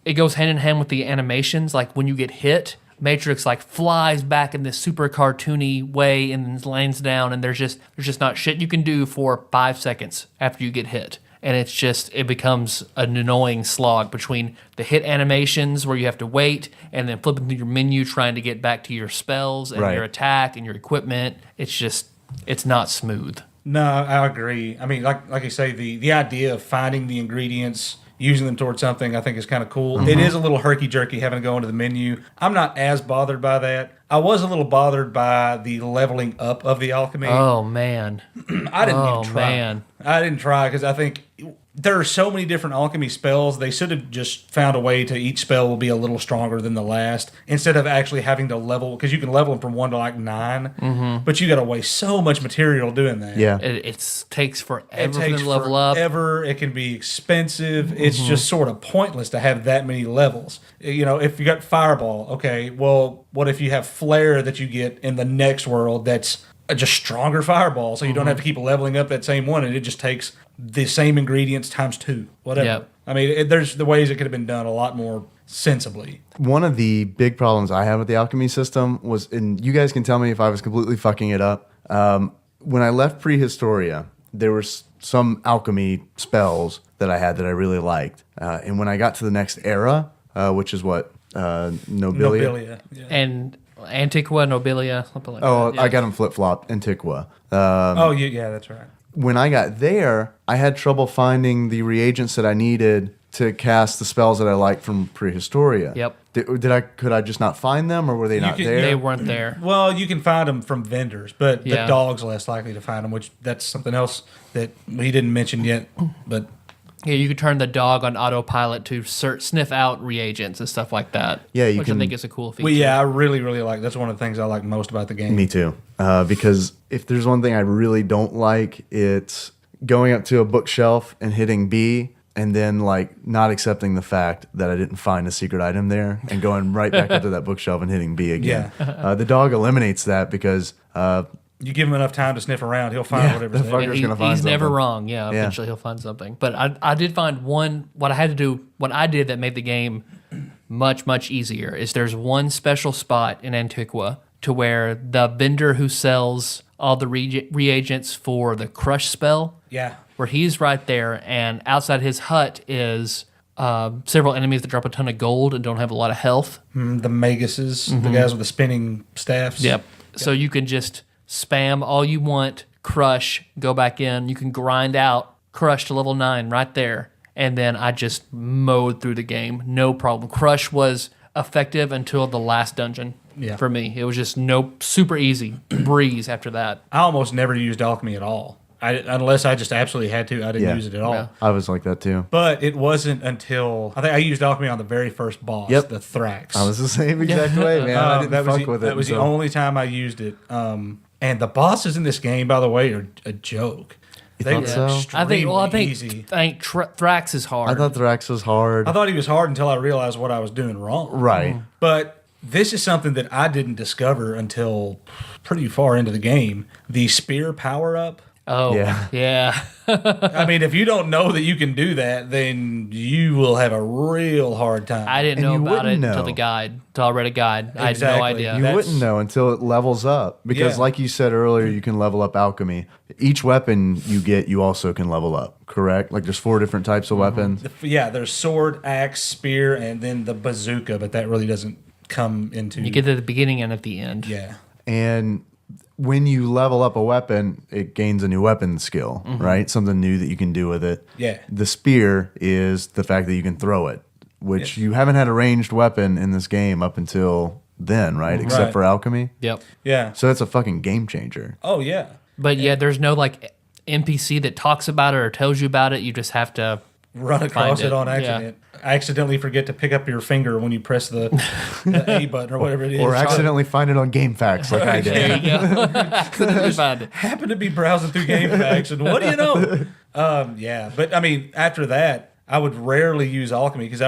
it goes hand in hand with the animations. Like when you get hit, Matrix like flies back in this super cartoony way and then lands down, and there's just not shit you can do for 5 seconds after you get hit. And it becomes an annoying slog between the hit animations where you have to wait and then flipping through your menu trying to get back to your spells and your attack and your equipment. It's not smooth. No, I agree. I mean, like you say, the idea of finding the ingredients, using them towards something, I think is kind of cool. It is a little herky-jerky having to go into the menu. I'm not as bothered by that. I was a little bothered by the leveling up of the alchemy. Oh, man. I didn't even try. Man. I didn't try because I think there are so many different alchemy spells. They should have just found a way to each spell will be a little stronger than the last instead of actually having to level, because you can level them from 1 to like 9, but you got to waste so much material doing that. Yeah. It takes forever It for them takes to level up. forever. It can be expensive. It's just sort of pointless to have that many levels. You know, if you got Fireball, okay, well, what if you have Flare that you get in the next world that's a just stronger Fireball, so you don't have to keep leveling up that same one, and it just takes the same ingredients times 2, whatever. Yep. I mean, there's the ways it could have been done a lot more sensibly. One of the big problems I had with the alchemy system was, and you guys can tell me if I was completely fucking it up. When I left Prehistoria, there were some alchemy spells that I had that I really liked. And when I got to the next era, which is what? Nobilia? Yeah. And Antiqua, Nobilia, something like that. Oh, Yeah. I got them flip-flopped. Antiqua. Yeah, that's right. When I got there, I had trouble finding the reagents that I needed to cast the spells that I liked from Prehistoria. Yep. Could I just not find them, or were they not there? They weren't there. Well, you can find them from vendors, but the Yeah. dog's less likely to find them, which that's something else that he didn't mention yet. But Yeah, you could turn the dog on autopilot to sniff out reagents and stuff like that. Yeah, you which can- I think is a cool feature. well, yeah, I really, really like. That's one of the things I like most about the game. Me too. Because if there's one thing I really don't like, it's going up to a bookshelf and hitting B and then like not accepting the fact that I didn't find a secret item there and going right back up to that bookshelf and hitting B again. The dog eliminates that because You give him enough time to sniff around, he'll find whatever's the there. fucker's gonna find He's never something. wrong. Yeah, eventually he'll find something. But I did find what I did that made the game much, much easier is there's one special spot in Antiqua to where the vendor who sells all the reagents for the crush spell, Yeah. where he's right there, and outside his hut is several enemies that drop a ton of gold and don't have a lot of health. The Maguses, the guys with the spinning staffs. Yep. So you can just spam all you want, crush, go back in. You can grind out crush to level 9 right there. And then I just mowed through the game. No problem. Crush was effective until the last dungeon for me. It was just super easy. Breeze after that. I almost never used alchemy at all. Unless I just absolutely had to, I didn't use it at all. Yeah. I was like that too. But it wasn't until I think I used alchemy on the very first boss, Yep. the Thrax. I was the same exact way, man. I didn't fuck with it. That was the until- only time I used it. And the bosses in this game, by the way, are a joke. They thought were so? extremely easy. I think Thrax is hard. I thought Thrax was hard. I thought he was hard until I realized what I was doing wrong. Right. But this is something that I didn't discover until pretty far into the game. The spear power up. Oh, Yeah. yeah. I mean, if you don't know that you can do that, then you will have a real hard time. I didn't And know you about it wouldn't until know. the guide, until I read a guide. I had no Exactly. idea. You That's- wouldn't know until it levels up. Because, Yeah. like you said earlier, you can level up alchemy. Each weapon you get, you also can level up, correct? Like, there's 4 different types of weapons. Yeah, there's sword, axe, spear, and then the bazooka, but that really doesn't come into. You get to the beginning and at the end. Yeah. And when you level up a weapon, it gains a new weapon skill, right? Something new that you can do with it. Yeah. The spear is the fact that you can throw it, which you haven't had a ranged weapon in this game up until then, right? Except Right. for alchemy. Yep. Yeah. So it's a fucking game changer. Oh, yeah. But yeah, there's no like NPC that talks about it or tells you about it. You just have to Run across Find it on it, accident. I accidentally forget to pick up your finger when you press the A button or whatever it is. Or accidentally find it on GameFAQs like I There did. you go. You find it. Happen to be browsing through GameFAQs, and what do you know? Yeah, but I mean, after that, I would rarely use alchemy because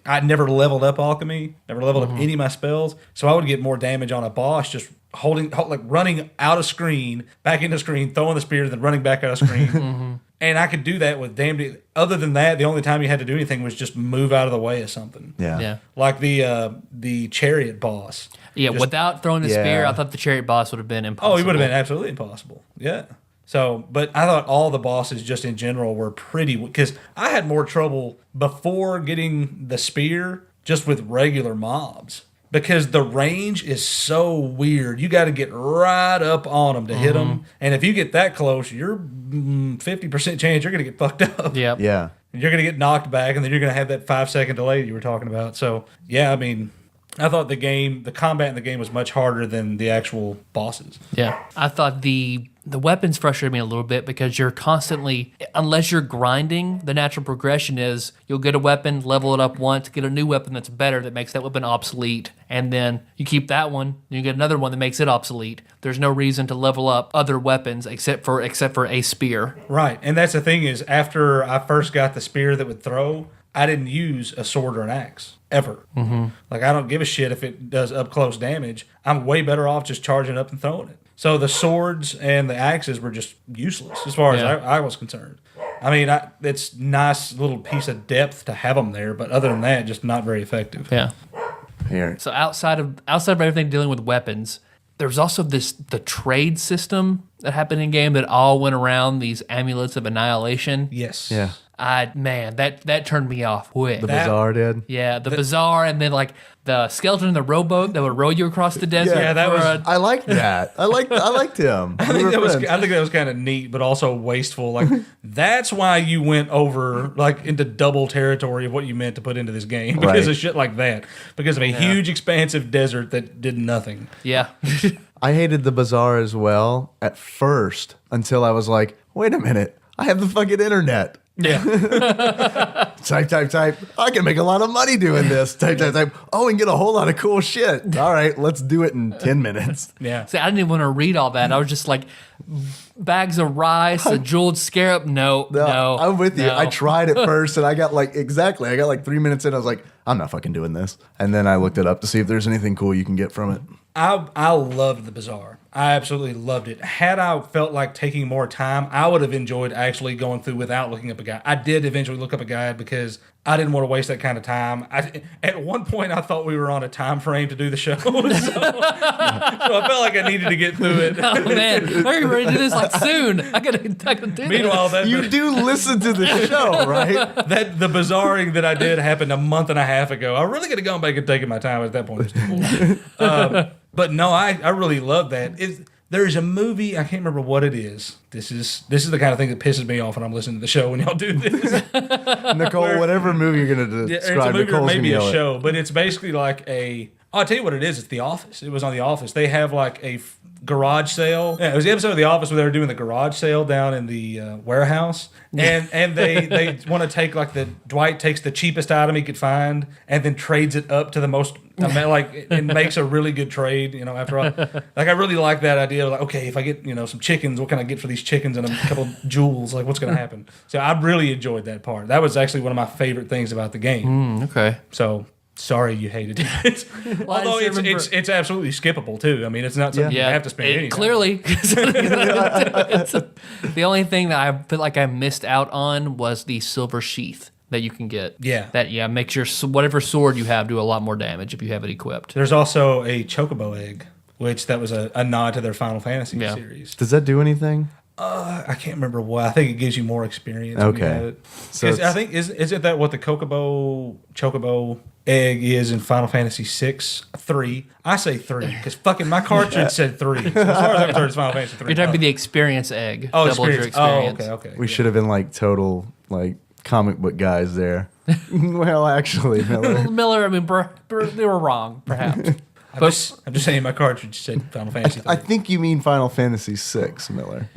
I never leveled up alchemy, never leveled up any of my spells, so I would get more damage on a boss just running out of screen, back into screen, throwing the spear, then running back out of screen. And I could do that with other than that, the only time you had to do anything was just move out of the way of something. Yeah. Yeah. Like the chariot boss. Yeah, Just- without throwing the Yeah. spear, I thought the chariot boss would have been impossible. Oh, he would have been absolutely impossible. Yeah. So, but I thought all the bosses just in general were pretty, because I had more trouble before getting the spear just with regular mobs. Because the range is so weird. You got to get right up on them to hit them. And if you get that close, you're 50% chance you're going to get fucked up. Yep. Yeah. You're going to get knocked back, and then you're going to have that 5-second delay you were talking about. So, yeah, I mean, I thought the combat in the game was much harder than the actual bosses. Yeah. I thought the weapons frustrated me a little bit because you're constantly, unless you're grinding, the natural progression is you'll get a weapon, level it up once, get a new weapon that's better that makes that weapon obsolete, and then you keep that one, and you get another one that makes it obsolete. There's no reason to level up other weapons except for a spear. Right. And that's the thing is, after I first got the spear that would throw, I didn't use a sword or an axe ever. Like, I don't give a shit if it does up close damage. I'm way better off just charging up and throwing it. So the swords and the axes were just useless as far as Yeah. I was concerned. I mean, it's nice little piece of depth to have them there, but other than that, just not very effective. Yeah. Here. So outside of everything dealing with weapons, there's also the trade system that happened in game that all went around these amulets of annihilation. Yes. Yeah. That turned me off quick. The Bazaar did. Yeah, the bazaar, and then like the skeleton in the rowboat that would row you across the desert. Yeah, that for was- a- I liked that. I liked him. I think that was kind of neat, but also wasteful. Like, that's why you went over like into double territory of what you meant to put into this game, because Right. of shit like that. Because of a huge, expansive desert that did nothing. yeah. I hated the Bazaar as well at first until I was like, wait a minute. I have the fucking internet. Yeah. Type. I can make a lot of money doing this. Type. Oh, and get a whole lot of cool shit. All right, let's do it in 10 minutes. Yeah. See, I didn't even want to read all that. I was just like, bags of rice, a jeweled scarab. No. I'm with you. no. I tried it first and I got like 3 minutes in. I was like, I'm not fucking doing this. And then I looked it up to see if there's anything cool you can get from it. I loved the Bazaar. I absolutely loved it. Had I felt like taking more time, I would have enjoyed actually going through without looking up a guide. I did eventually look up a guide because I didn't want to waste that kind of time. At one point, I thought we were on a time frame to do the show, so I felt like I needed to get through it. Oh man, are you ready to do this like soon? I gotta do Meanwhile, this. You do listen to the show, right? that the bizarring that I did happened a month and a half ago. I really could have gone back and taken my time at that point. But no, I really love that. There's a movie, I can't remember what it is. This is the kind of thing that pisses me off when I'm listening to the show when y'all do this. Nicole, whatever movie you're going to It's describe, a movie or Nicole's maybe going to a yell show, but it's basically like I'll tell you what it is. It's The Office. It was on The Office. They have like a garage sale. Yeah, it was the episode of The Office where they were doing the garage sale down in the warehouse, and they want to take like Dwight takes the cheapest item he could find and then trades it up to the most. It makes a really good trade. After all, like I really like that idea. Like, okay, if I get some chickens, what can I get for these chickens and a couple jewels? Like, what's going to happen? So I really enjoyed that part. That was actually one of my favorite things about the game. Okay. So. Sorry you hated it. Although it's absolutely skippable too. I mean, it's not something you have to spend any time. Clearly. The only thing that I feel like I missed out on was the silver sheath that you can get. Yeah. That makes your whatever sword you have do a lot more damage if you have it equipped. There's also a chocobo egg, which that was a nod to their Final Fantasy series. Does that do anything? I can't remember what. I think it gives you more experience. Okay. When you have it. So I think isn't that what the chocobo egg is in Final Fantasy 3? I say 3 because fucking my cartridge said 3. So as far as I'm concerned, it's Final Fantasy 3. You're talking about the experience egg. Oh, doubles your experience. Oh, okay. We should have been like total like comic book guys there. Well, actually, Miller. Miller, I mean, they were wrong, perhaps. I'm just saying my cartridge said Final Fantasy 3. I think you mean Final Fantasy VI, Miller.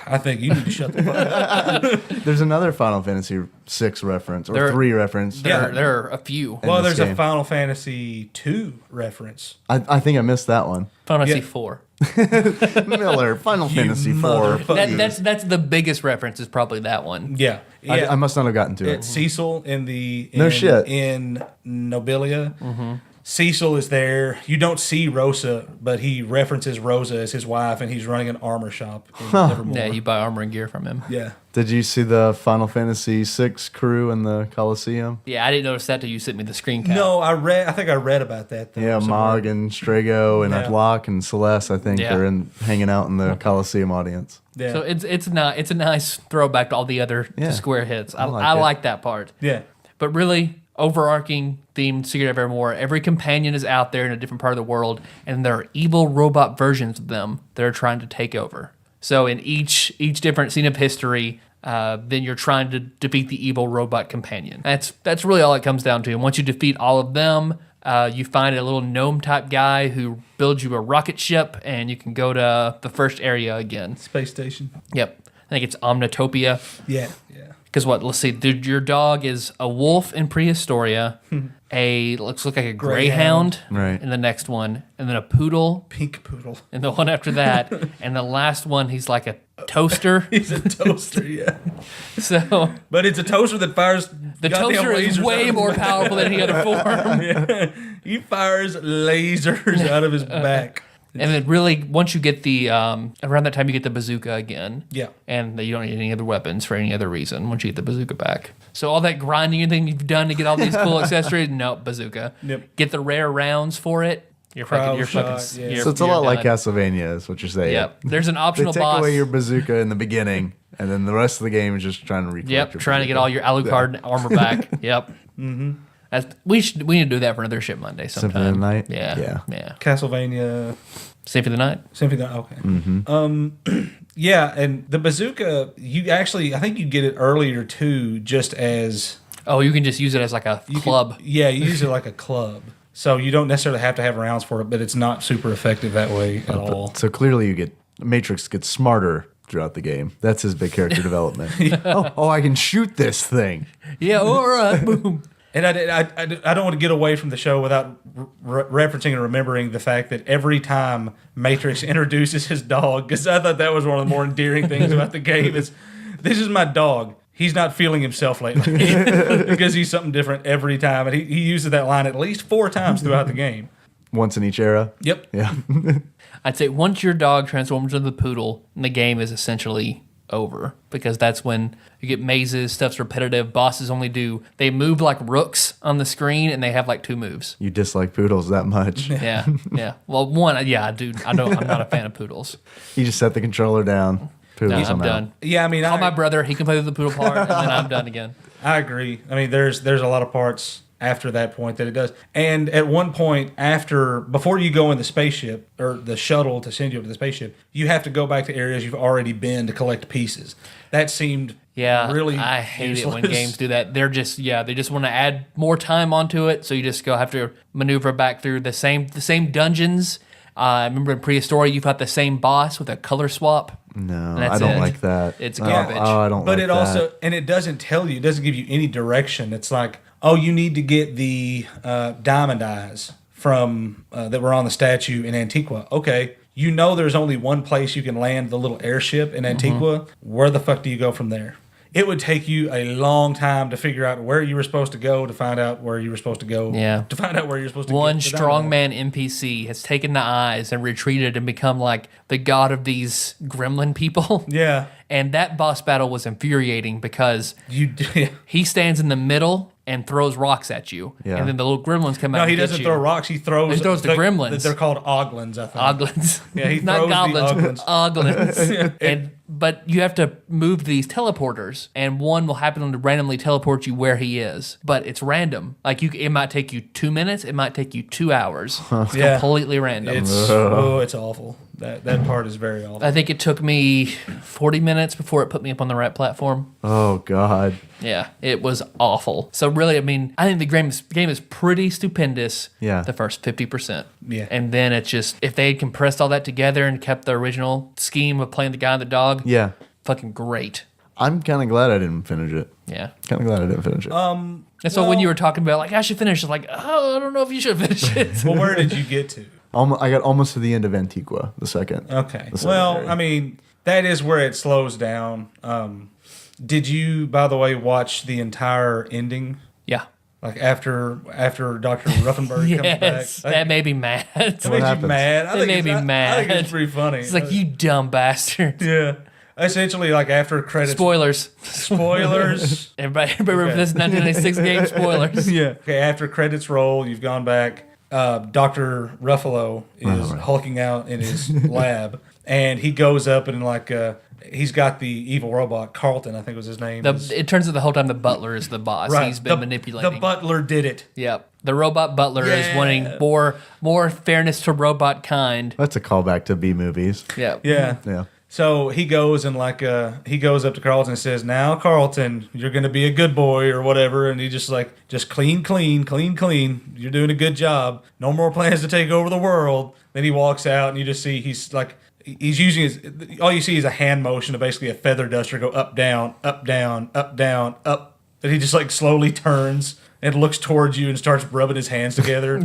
I think you need to shut the fuck up. There's another Final Fantasy VI reference, or 3 reference. There are a few. Well, this there's game. a Final Fantasy 2 reference. I think I missed that one. Final Fantasy Yeah. 4. Miller, Final Fantasy IV. motherfucker. That's the biggest reference is probably that one. Yeah. I must not have gotten to it. It's Cecil in No shit. in Nobilia. Cecil is there. You don't see Rosa, but he references Rosa as his wife, and he's running an armor shop in Evermore. Yeah, you buy armor and gear from him. Yeah. Did you see the Final Fantasy VI crew in the Coliseum? Yeah, I didn't notice that till you sent me the screen cap. No, I think I read about that. Though, Yeah, somewhere. Mog and Strago and Yeah. Locke and Celeste, I think, Yeah. are hanging out in the Coliseum audience. Yeah. So it's a nice throwback to all the other Yeah. square hits. I like it. like that part. yeah. But really, overarching theme Secret of Evermore, every companion is out there in a different part of the world, and there are evil robot versions of them that are trying to take over. So in each different scene of history, then you're trying to defeat the evil robot companion. That's really all it comes down to. And once you defeat all of them, you find a little gnome type guy who builds you a rocket ship, and you can go to the first area again. Space station. Yep. I think it's Omnitopia. Yeah. Because let's see, your dog is a wolf in Prehistoria, looks like a greyhound Right. in the next one, and then a poodle Pink poodle. in the one after that, and the last one he's like a toaster. He's a toaster, yeah. So But it's a toaster that fires. the goddamn toaster is lasers way out of more his- powerful than any other form. He fires lasers out of his back. And then really, once you get the, around that time you get the bazooka again. Yeah. And you don't need any other weapons for any other reason once you get the bazooka back. So all that grinding and thing you've done to get all these cool accessories, nope, bazooka. Yep. Get the rare rounds for it. You're Crowd fucking, shot, yeah. you're, So it's a you're lot like done. Castlevania, is what you're saying. Yep. There's an They optional take boss. away your bazooka in the beginning, and then the rest of the game is just trying to recollect Yep, your trying to get bazooka. all your Alucard armor back. Yep. Mm-hmm. We need to do that for another ship Monday sometime. Symphony of the Night? Yeah. Castlevania. Symphony of the Night. Symphony of the Okay. Yeah, and the bazooka, I think you get it earlier too, just as Oh, you can just use it as like a club. You use it like a club. So you don't necessarily have to have rounds for it, but it's not super effective that way at all. So clearly, Matrix gets smarter throughout the game. That's his big character development. Oh, I can shoot this thing. Yeah, all right, boom. And I don't want to get away from the show without referencing and remembering the fact that every time Matrix introduces his dog, because I thought that was one of the more endearing things about the game, is this is my dog. He's not feeling himself lately because he's something different every time. And he uses that line at least 4 times throughout the game. Once in each era. Yep. Yeah. I'd say once your dog transforms into the poodle, the game is essentially over because that's when you get mazes, stuff's repetitive. Bosses they move like rooks on the screen and they have like 2 moves. You dislike poodles that much. Yeah, yeah. Well, I do. I'm not a fan of poodles. You just set the controller down. No, Poodles, I'm out. done. Yeah, I mean, Call my brother. He can play with the poodle part, and then I'm done again. I agree. I mean, there's a lot of parts after that point that it does. And at one point before you go in the spaceship or the shuttle to send you up to the spaceship, you have to go back to areas you've already been to collect pieces. That seemed really I hate useless. it when games do that. They just want to add more time onto it, so you just have to maneuver back through the same dungeons. I remember in Prehistoria, you've got the same boss with a color swap. No, That's I don't it. like that. It's garbage. Oh, I don't But like it that. also, and it doesn't give you any direction. It's like, oh, you need to get the diamond eyes from that were on the statue in Antigua. Okay, you know there's only one place you can land the little airship in Antigua. Where the fuck do you go from there? It would take you a long time to figure out where you were supposed to go, to find out where you were supposed to go, to find out where you're supposed to go. One strongman NPC has taken the eyes and retreated and become like the god of these gremlin people. Yeah. And that boss battle was infuriating because Yeah. he stands in the middle and throws rocks at you. Yeah. And then the little gremlins come out No, and he get doesn't you. throw rocks. He throws the gremlins. They're called oglins, I think. Oglins. Yeah, he Not throws goblins. the Oglins. But you have to move these teleporters, and one will happen to randomly teleport you where he is. But it's random. Like it might take you 2 minutes. It might take you 2 hours. It's Yeah. completely random. It's awful. That part is very awful. I think it took me 40 minutes before it put me up on the right platform. Oh, God. Yeah, it was awful. So really, I mean, I think the game is pretty stupendous. Yeah. The first 50%. Yeah. And then it's just, if they had compressed all that together and kept the original scheme of playing the guy and the dog, Yeah. fucking great. I'm kind of glad I didn't finish it. Yeah. Kind of glad I didn't finish it. And so when you were talking about, like, I should finish, it's like, oh, I don't know if you should finish it. Well, where did you get to? I got almost to the end of Antigua, the second. Okay. the second Well, area. I mean, that is where it slows down. Did you, by the way, watch the entire ending? Yeah. Like after Dr. Ruthenberg comes Yes. back? That made me mad. That What made you happens? mad? It made me mad. I think it's pretty funny. It's like, you dumb bastard. Yeah. Essentially, like after credits. Spoilers. Spoilers. Everybody remember this 1996 game spoilers. Yeah. Okay, after credits roll, you've gone back. Dr. Ruffalo is hulking out in his lab, and he goes up and he's got the evil robot, Carlton, I think was his name. It turns out the whole time the butler is the boss. Right. He's been manipulating. The butler did it. Yep. The robot butler is wanting more fairness to robot kind. That's a callback to B movies. Yep. Yeah. Yeah. So he goes and he goes up to Carlton and says, "Now, Carlton, you're going to be a good boy or whatever." And he just clean. You're doing a good job. No more plans to take over the world. Then he walks out and you just see he's using all you see is a hand motion of basically a feather duster go up, down, up, down, up, down, up. Then he just slowly turns and looks towards you and starts rubbing his hands together.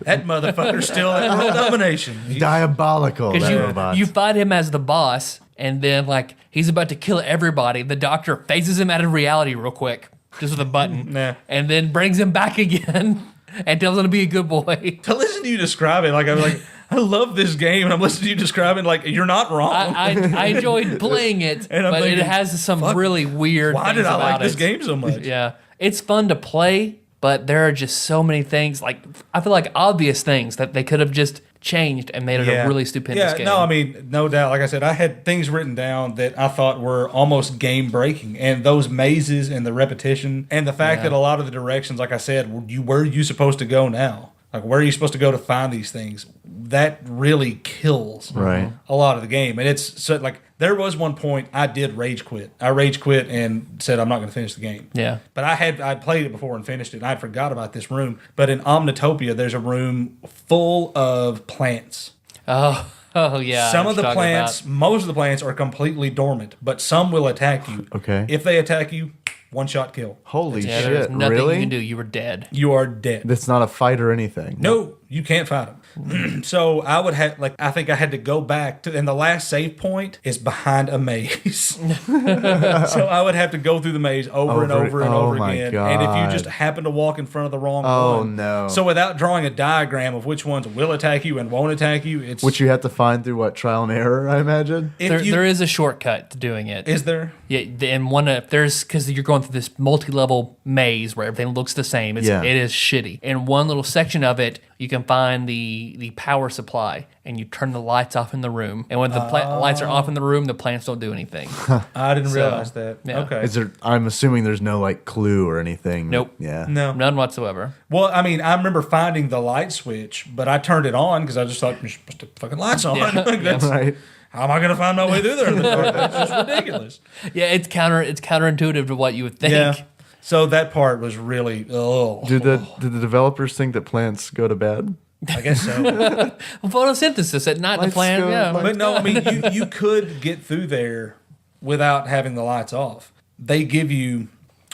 That motherfucker's still at world domination. Diabolical, that robot. You fight him as the boss, and then he's about to kill everybody. The doctor phases him out of reality real quick, just with a button, and then brings him back again and tells him to be a good boy. To listen to you describe it, I love this game, and I'm listening to you describe it you're not wrong. I enjoyed playing it, And I'm but thinking, it has some really weird Why things did I about like this it. game so much? Yeah. It's fun to play, but there are just so many things, I feel like obvious things that they could have just changed and made it a really stupendous game. No, I mean, no doubt. Like I said, I had things written down that I thought were almost game breaking, and those mazes and the repetition and the fact that a lot of the directions, like I said, where are you supposed to go now? Where are you supposed to go to find these things? That really kills Right. a lot of the game. And it's so there was one point I did rage quit. I rage quit and said I'm not going to finish the game. Yeah. But I'd played it before and finished it, and I forgot about this room. But in Omnitopia, there's a room full of plants. Oh yeah. Some of what the you're talking plants, about. most of the plants are completely dormant, but some will attack you. Okay. If they attack you, one shot kill. Holy Yeah, there's shit! nothing Really? you can do. You were dead. You are dead. That's not a fight or anything. No, You can't find them. So I would have, like, I think I had to go back to, and the last save point is behind a maze. So I would have to go through the maze over and over and over my again. God. And if you just happen to walk in front of the wrong Oh, one. no. So without drawing a diagram of which ones will attack you and won't attack you, it's. Which you have to find through what, trial and error, I imagine? There is a shortcut to doing it. Is there? Yeah, and there's because you're going through this multi-level maze where everything looks the same. It is shitty. In one little section of it, you can find the power supply, and you turn the lights off in the room. And when the lights are off in the room, the plants don't do anything. I didn't realize that. yeah. Okay. Is there? I'm assuming there's no like clue or anything. Nope. Yeah. No. None whatsoever. Well, I mean, I remember finding the light switch, but I turned it on because I just thought, you're supposed to fucking lights on. Like, that's, Right. how am I going to find my way through there in the dark? That's just ridiculous. Yeah, it's counterintuitive to what you would think. Yeah. So that part was really, Did the developers think that plants go to bed? I guess so. Well, photosynthesis at night, the Lights plant, go- yeah. lights- But no, I mean, you could get through there without having the lights off. They give you,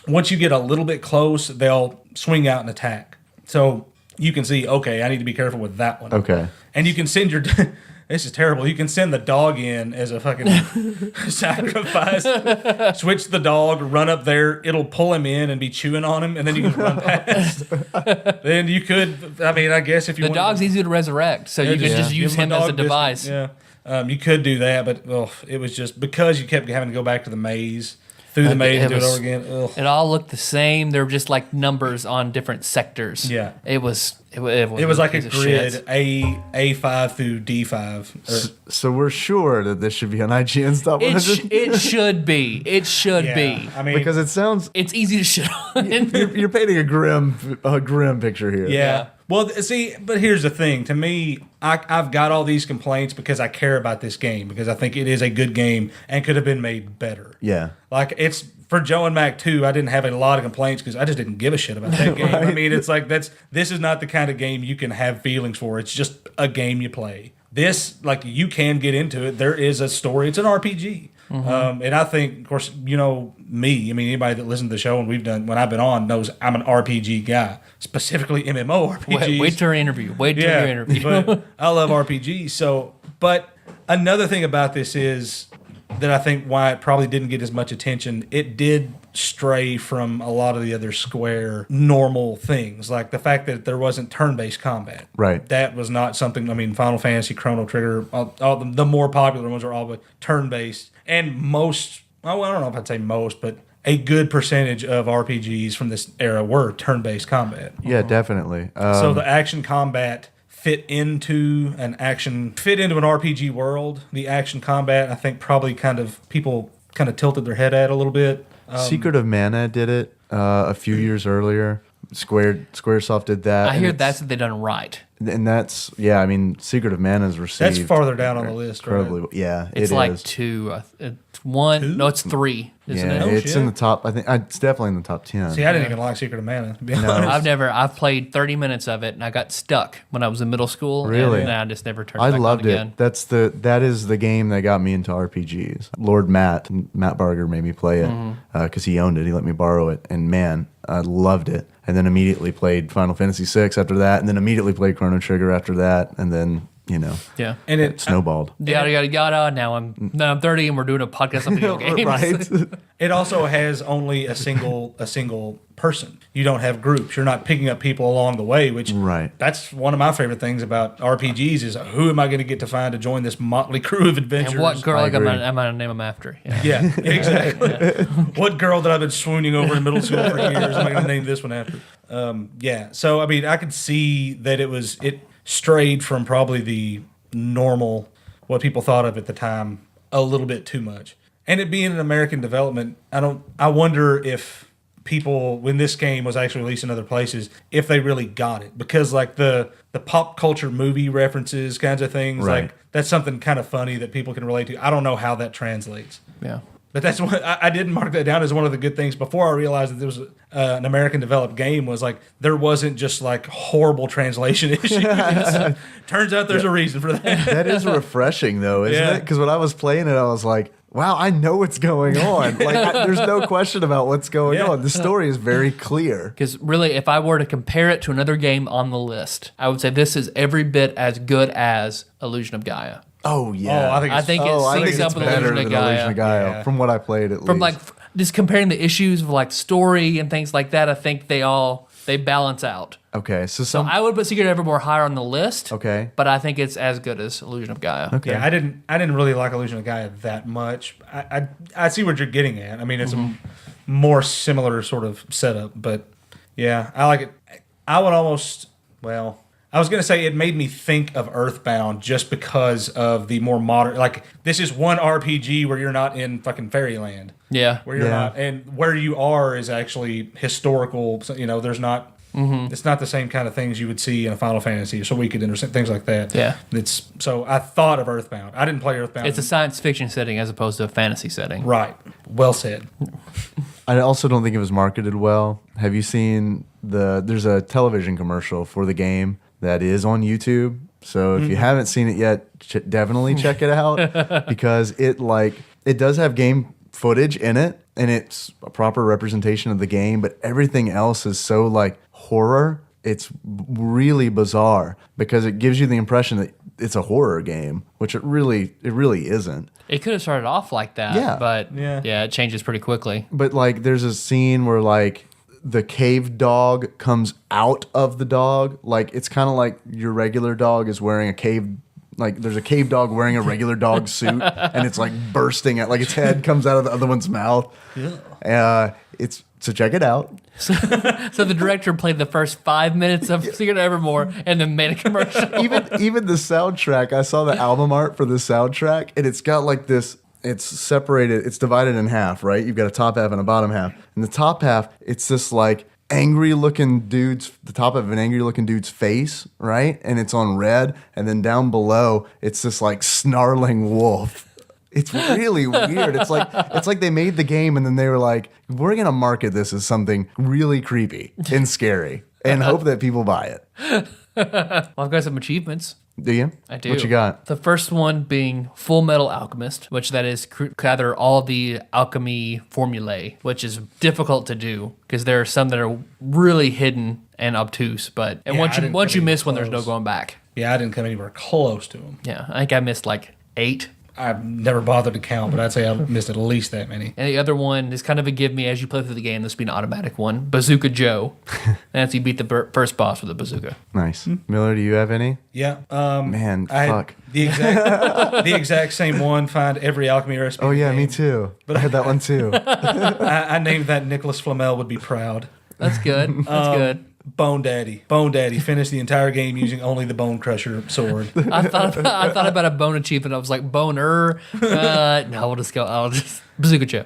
once you get a little bit close, they'll swing out and attack. So you can see, okay, I need to be careful with that one. Okay. And you can send your, this is terrible, you can send the dog in as a fucking sacrifice. Switch the dog, run up there, it'll pull him in and be chewing on him, and then you can run past. Then you could, I mean, I guess if you The want dog's easy to resurrect, so you can just use give him a as a dog device. biscuit. Yeah. You could do that, but it was just because you kept having to go back to the maze, through the maze, and do it over again. Ugh. It all looked the same. They were just like numbers on different sectors. Yeah. It was like a piece of grid, shit. A5 through D5. So we're sure that this should be on IGN Stop. It should be. It should be. I mean, Because it sounds It's easy to shit on. you're painting a grim picture here. yeah. Well, see, but here's the thing. To me, I've got all these complaints because I care about this game, because I think it is a good game and could have been made better. Yeah. Like, it's for Joe and Mac 2, I didn't have a lot of complaints because I just didn't give a shit about that game. I mean, it's like this is not the kind of game you can have feelings for. It's just a game you play. This, like, you can get into it. There is a story. It's an RPG. And I think, of course, you know me. I mean, anybody that listens to the show and when I've been on knows I'm an RPG guy, specifically MMORPGs. Wait till your interview. Wait till your interview. But I love RPGs. So, but another thing about this is that I think why it probably didn't get as much attention, it did stray from a lot of the other Square normal things, like the fact that there wasn't turn-based combat. Right. That was not something. I mean, Final Fantasy, Chrono Trigger, all the more popular ones are all turn-based, and most. Well, I don't know if I'd say most, but a good percentage of RPGs from this era were turn-based combat. Yeah, definitely. So the action combat fit into an RPG world. The action combat, I think, probably people tilted their head at a little bit. Secret of Mana did it a few years earlier. Squaresoft did that. I hear that's what they done right. And that's, yeah, I mean, Secret of Mana is received. That's farther down on the list, incredibly, right? yeah, It's it like is. 2. It's 1. Two? No, it's 3. Isn't Yeah, it? it's in the top. I think it's definitely in the top 10. See, I didn't even like Secret of Mana, to be honest. I've played 30 minutes of it, and I got stuck when I was in middle school. Really? And I just never turned it I back loved on it. again. That is the game that got me into RPGs. Lord Matt Barger made me play it because he owned it. He let me borrow it, and man, I loved it. And then immediately played Final Fantasy VI after that, and then immediately played Chrono Trigger after that, and then Yeah. And it snowballed. Yada, yada, yada. Now I'm 30 and we're doing a podcast on video games. Right? it also has only a single person. You don't have groups. You're not picking up people along the way, which Right. that's one of my favorite things about RPGs is who am I going to get to find to join this motley crew of adventurers? And what girl I I'm agree. gonna name them after? Yeah. Yeah, exactly. What girl that I've been swooning over in middle school for years am I going to name this one after? Yeah. So I mean, I could see that it strayed from probably the normal what people thought of at the time a little bit too much. And it being an American development, I wonder if people, when this game was actually released in other places, if they really got it, because like the pop culture movie references kinds of things, Right. like that's something kind of funny that people can relate to. I don't know how that translates. Yeah. But that's what I didn't mark that down as one of the good things before I realized that there was an American developed game. Was like there wasn't just like horrible translation issues. Turns out there's a reason for that. That is refreshing, though, isn't Yeah. it? Because when I was playing it, I was like, wow, I know what's going on. Like, there's no question about what's going on. The story is very clear. Because really, if I were to compare it to another game on the list, I would say this is every bit as good as Illusion of Gaia. Oh, yeah. I think it's, I think it syncs up with better Illusion than of Gaia. Illusion of Gaia, Yeah. from what I played at From least. like just comparing the issues of like story and things like that, I think they balance out. Okay, so So I would put Secret of Evermore higher on the list. Okay. But I think it's as good as Illusion of Gaia. Okay. Yeah, I didn't really like Illusion of Gaia that much. I see what you're getting at. I mean, it's a more similar sort of setup, but yeah, I like it. I would almost, well, I was going to say it made me think of Earthbound just because of the more modern, like, this is one RPG where you're not in fucking fairyland. Yeah. Where you're not, and where you are is actually historical. So, you know, there's not, it's not the same kind of things you would see in a Final Fantasy or Suikoden or things like that. Yeah. So I thought of Earthbound. I didn't play Earthbound. It's a science fiction setting as opposed to a fantasy setting. Right. Well said. I also don't think it was marketed well. Have you seen there's a television commercial for the game that is on YouTube. So if you haven't seen it yet, definitely check it out because it does have game footage in it and it's a proper representation of the game, but everything else is so like horror. It's really bizarre because it gives you the impression that it's a horror game, which it really isn't. It could have started off like that, Yeah. but Yeah. it changes pretty quickly. But like there's a scene where like the cave dog comes out of the dog. Like it's kind of like your regular dog is wearing a cave, like there's a cave dog wearing a regular dog suit and it's like bursting out, like its head comes out of the other one's mouth. So check it out. So the director played the first 5 minutes of Secret of Evermore and then made a commercial. Even the soundtrack, I saw the album art for the soundtrack and it's got like this, it's separated, it's divided in half, right? You've got a top half and a bottom half. And the top half, it's this like angry looking dude's, the top of an angry looking dude's face, right? And it's on red. And then down below, it's this like snarling wolf. It's really weird. It's like they made the game and then they were like, we're going to market this as something really creepy and scary and hope that people buy it. Well, I've got some achievements. Do you? I do. What you got? The first one being Full Metal Alchemist, which that is gather all the alchemy formulae, which is difficult to do because there are some that are really hidden and obtuse. But once you miss one, there's no going back. Yeah, I didn't come anywhere close to them. Yeah, I think I missed like 8. I've never bothered to count, but I'd say I missed at least that many. And the other one is kind of a give me as you play through the game. This would be an automatic one. Bazooka Joe. That's you beat the first boss with a bazooka. Nice. Miller, do you have any? Yeah. Man, I had fuck. the exact same one. Find every alchemy recipe. Oh, in the yeah, me game. too. But I had that one too. I named that Nicholas Flamel would be proud. That's good. That's good. Bone Daddy finished the entire game using only the Bone Crusher sword. I thought about a bone achievement. I was like, boner. No, I'll just Bazooka Joe.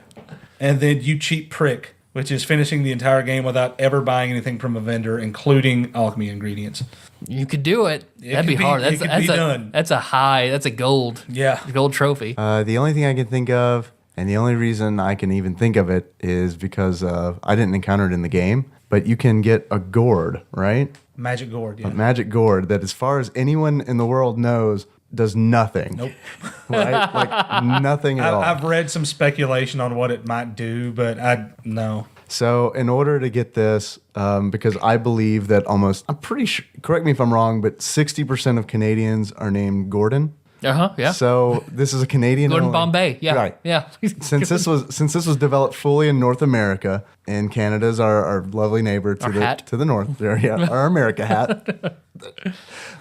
And then You Cheap Prick, which is finishing the entire game without ever buying anything from a vendor, including alchemy ingredients. You could do it. That'd be could be- hard. it could be done. That's a high. That's a gold. Yeah. Gold trophy. The only thing I can think of, and the only reason I can even think of it is because I didn't encounter it in the game, but you can get a gourd, right? Magic gourd, yeah. A magic gourd that, as far as anyone in the world knows, does nothing. Nope. Right? Like nothing at all. I've read some speculation on what it might do, but no. So in order to get this, because I believe that I'm pretty sure, correct me if I'm wrong, but 60% of Canadians are named Gordon. Yeah. So this is a Canadian. Gordon only- Bombay. Yeah. Right. Yeah. Since this was developed fully in North America, and Canada's our lovely neighbor to Our hat. the north there, yeah, our America hat.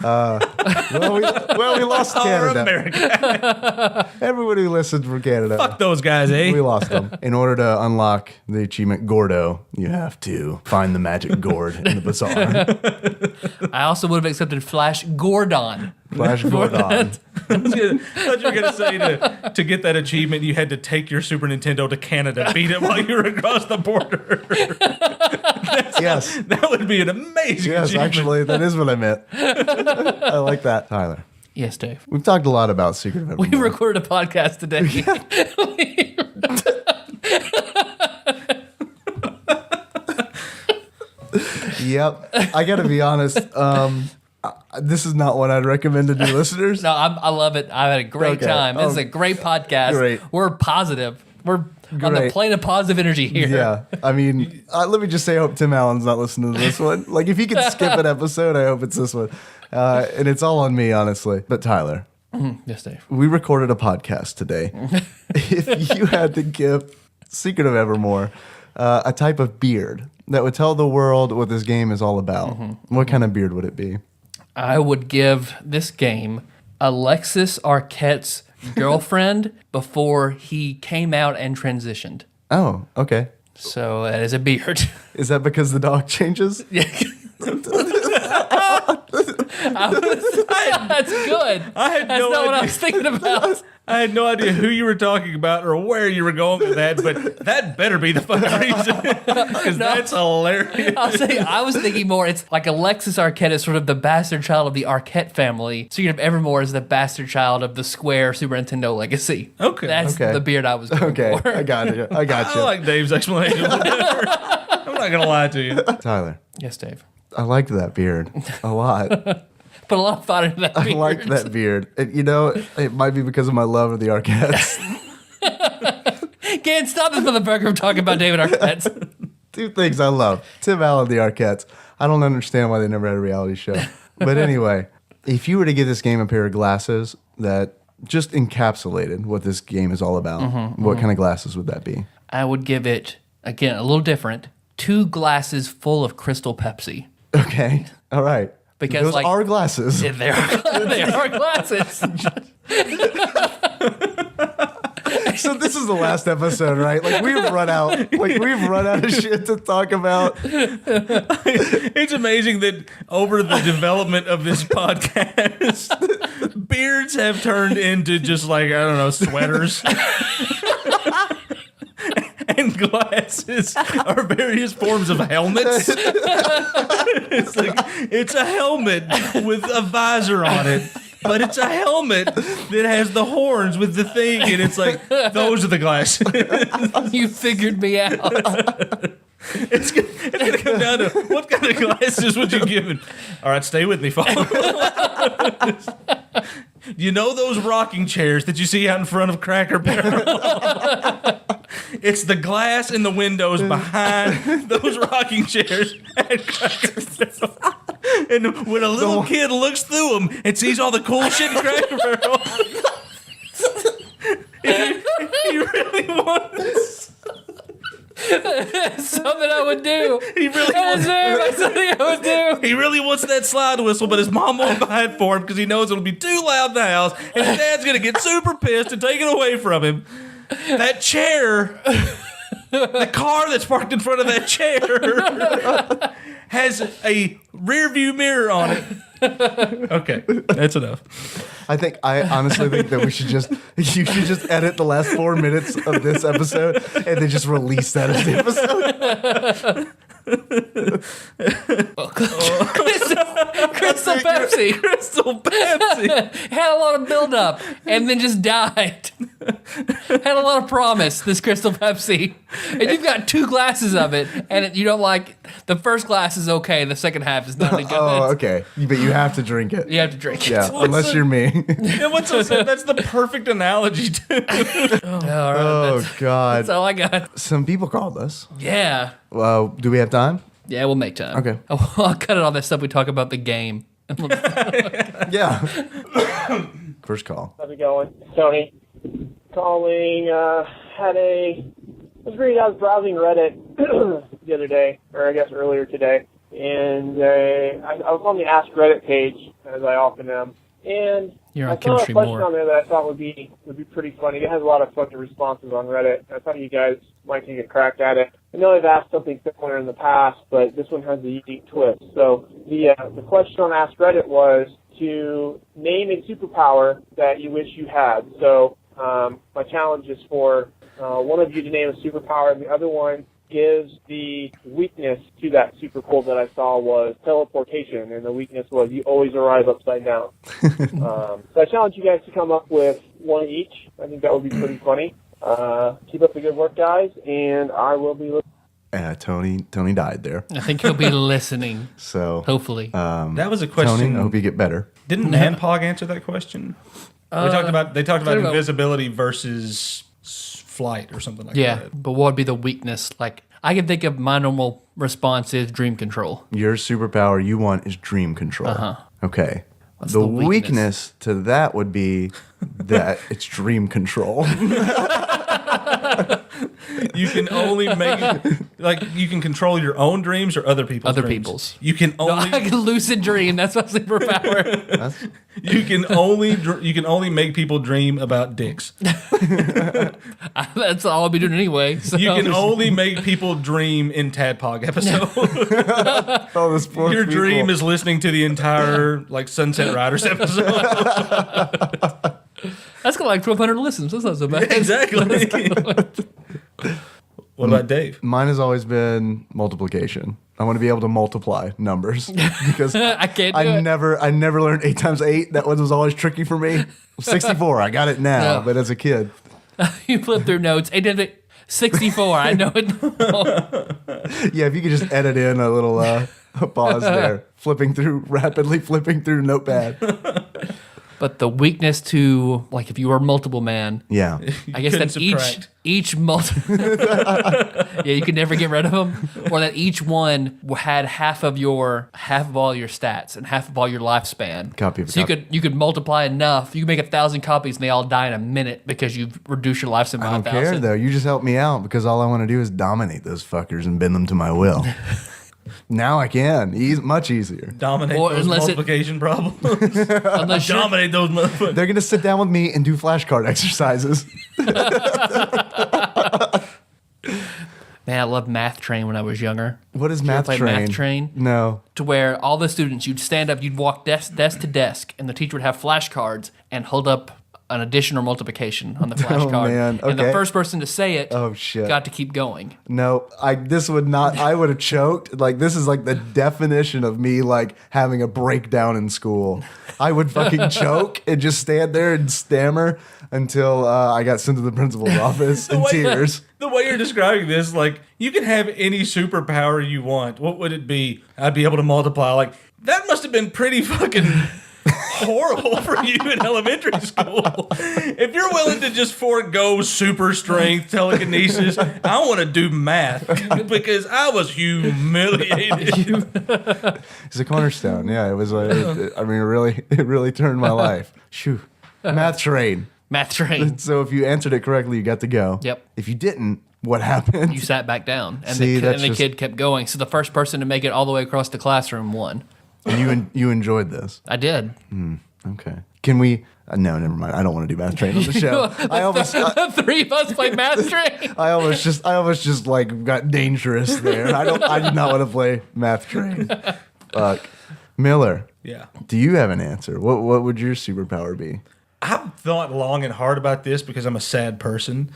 We lost Canada. America. Everyone who listens from Canada. Fuck those guys, eh? We lost them. In order to unlock the achievement Gordo, you have to find the magic gourd in the bazaar. I also would have accepted Flash Gordon. Flash Gordon. I thought you were going to say to get that achievement, you had to take your Super Nintendo to Canada, beat it while you were across the border. Yes. That would be an amazing Yes, achievement. actually, that is what I meant. I like that. Tyler, Yes, Dave. we've talked a lot about Secret of We Evermore. recorded a podcast today. Yep. I got to be honest. This is not one I'd recommend to new listeners. No, I love it. I had a great Okay. time. This is a great podcast. Great. We're positive. We're on the Great. plane of positive energy here. Yeah, I mean, let me just say, I hope Tim Allen's not listening to this one. Like, if he could skip an episode, I hope it's this one. And it's all on me, honestly. But Tyler, Yes, Dave. we recorded a podcast today. If you had to give Secret of Evermore a type of beard that would tell the world what this game is all about, what kind of beard would it be? I would give this game Alexis Arquette's girlfriend before he came out and transitioned. Oh, okay. So that is a beard. Is that because the dog changes? Yeah. That's good. I had That's no not what I idea. was thinking about. I had no idea who you were talking about or where you were going with that, but that better be the fucking reason. Because that's hilarious. I'll say I was thinking more. It's like Alexis Arquette is sort of the bastard child of the Arquette family. Secret of Evermore is the bastard child of the Square Super Nintendo legacy. Okay. That's Okay. the beard I was going Okay, for. I got you. I got I you. like Dave's explanation. Whatever. I'm not going to lie to you. Tyler, Yes, Dave. I liked that beard a lot. Put a lot of thought into that I beard. like that beard. And, you know, it might be because of my love of the Arquettes. Can't stop this motherfucker from talking about David Arquette. Two things I love. Tim Allen, the Arquettes. I don't understand why they never had a reality show. But anyway, if you were to give this game a pair of glasses that just encapsulated what this game is all about, what kind of glasses would that be? I would give it, again, a little different, 2 glasses full of Crystal Pepsi. Okay. All right. Because, those like- are glasses. They are glasses. So this is the last episode, right? Like we've run out of shit to talk about. It's amazing that over the development of this podcast, beards have turned into just like, I don't know, sweaters. And glasses are various forms of helmets. It's a helmet with a visor on it. But it's a helmet that has the horns with the thing, and it's like, those are the glasses. You figured me out. It's gonna come down to what kind of glasses would you give it? All right, stay with me, folks. You know those rocking chairs that you see out in front of Cracker Barrel? It's the glass in the windows behind those rocking chairs at Cracker Barrel. And when a little kid looks through them and sees all the cool shit in Cracker Barrel, he really wants. Something I would do. He really That's wants. very much something I would do. He really wants that slide whistle, but his mom won't buy it for him because he knows it'll be too loud in the house, and his dad's gonna get super pissed and take it away from him. That chair, the car that's parked in front of that chair, has a rear view mirror on it. Okay, that's enough. I honestly think that you should just edit the last 4 minutes of this episode and then just release that as the episode. Crystal Pepsi. Crystal Pepsi. Had a lot of buildup and then just died. Had a lot of promise, this Crystal Pepsi. And you've got 2 glasses of it, and you don't like, the first glass is okay, the second half is not any good. Oh, okay. But you have to drink it. You have to drink it. Yeah, unless you're me. And what's so sad? That's the perfect analogy, too. All right, Oh, that's God. all I got. Some people called us. Yeah. Do we have time? Yeah, we'll make time. Okay. I'll cut it all that stuff we talk about the game. Yeah. First call. How's it going? Tony. Calling, I was browsing Reddit the other day, or I guess earlier today, and I was on the Ask Reddit page, as I often am, and You're I on saw a Chemistry question More. on there that I thought would be pretty funny. It has a lot of fucking responses on Reddit. I thought you guys might take a crack at it. I know I've asked something similar in the past, but this one has a unique twist. So the question on Ask Reddit was to name a superpower that you wish you had. So my challenge is for one of you to name a superpower, and the other one gives the weakness to that superpower that I saw was teleportation, and the weakness was you always arrive upside down. So I challenge you guys to come up with one each. I think that would be pretty funny. Keep up the good work, guys, and I will be listening. Tony died there. I think he'll be listening. So Hopefully. That was a question. Tony, I hope you get better. Didn't Nanpog answer that question? They talked about invisibility versus flight or something like yeah, that. but what would be the weakness? Like, I can think of my normal response is dream control. Your superpower you want is dream control. Okay. What's The the weakness weakness to that would be that it's dream control. You can only make you can control your own dreams or other people's. Other dreams. people's. You can only I can lucid dream. That's my superpower. you can only make people dream about dicks. That's all I'll be doing anyway. So. You can only make people dream in TADPOG episode. Oh, this poor Your people. dream is listening to the entire Sunset Riders episode. That's got like 1,200 listens. That's not so bad. Exactly. What about Dave? Mine has always been multiplication. I want to be able to multiply numbers because I can't do I it. never learned 8 times 8. That one was always tricky for me. 64, I got it now, No. but as a kid. You flip through notes. 64. I know it. Yeah, if you could just edit in a little pause there, rapidly flipping through Notepad. But the weakness to, like, if you were multiple man, Yeah. I guess couldn't that subtract. each yeah, you could never get rid of them, or that each one had half of all your stats and half of all your lifespan. Copy of a So copy. you could multiply enough. You could make 1,000 copies and they all die in a minute because you've reduced your lifespan by I don't 1,000. care though. You just help me out because all I want to do is dominate those fuckers and bend them to my will. Now I can. Much easier. Dominate Or those unless it- multiplication problems. Unless you're, Dominate those motherfuckers. They're going to sit down with me and do flashcard exercises. man, I loved Math Train when I was younger. What is Did you ever Math play Train? Math Train? No. To where all the students, you'd stand up, you'd walk desk to desk, and the teacher would have flashcards and hold up an addition or multiplication on the flashcard. man. And the Okay. first person to say it Oh, shit. got to keep going. No, I would have choked. Like, this is like the definition of me, like, having a breakdown in school. I would fucking choke and just stand there and stammer until I got sent to the principal's office in tears. The way you're describing this, like, you can have any superpower you want. What would it be? I'd be able to multiply. Like, that must have been pretty fucking horrible for you in elementary school. If you're willing to just forego super strength, telekinesis, I want to do math because I was humiliated. It's a cornerstone. Yeah, it was. It really turned my life. Shoo. Math Train. Math Train. So if you answered it correctly, you got to go. Yep. If you didn't, what happened? You sat back down, and See, the that's just- kid kept going. So the first person to make it all the way across the classroom won. And you enjoyed this. I did. Okay. Can we? No, never mind. I don't want to do Math Train on the show. The three of us played Math Train. I almost just like got dangerous there. I did not want to play Math Train. Fuck. Miller, Yeah. do you have an answer? What would your superpower be? I've thought long and hard about this because I'm a sad person.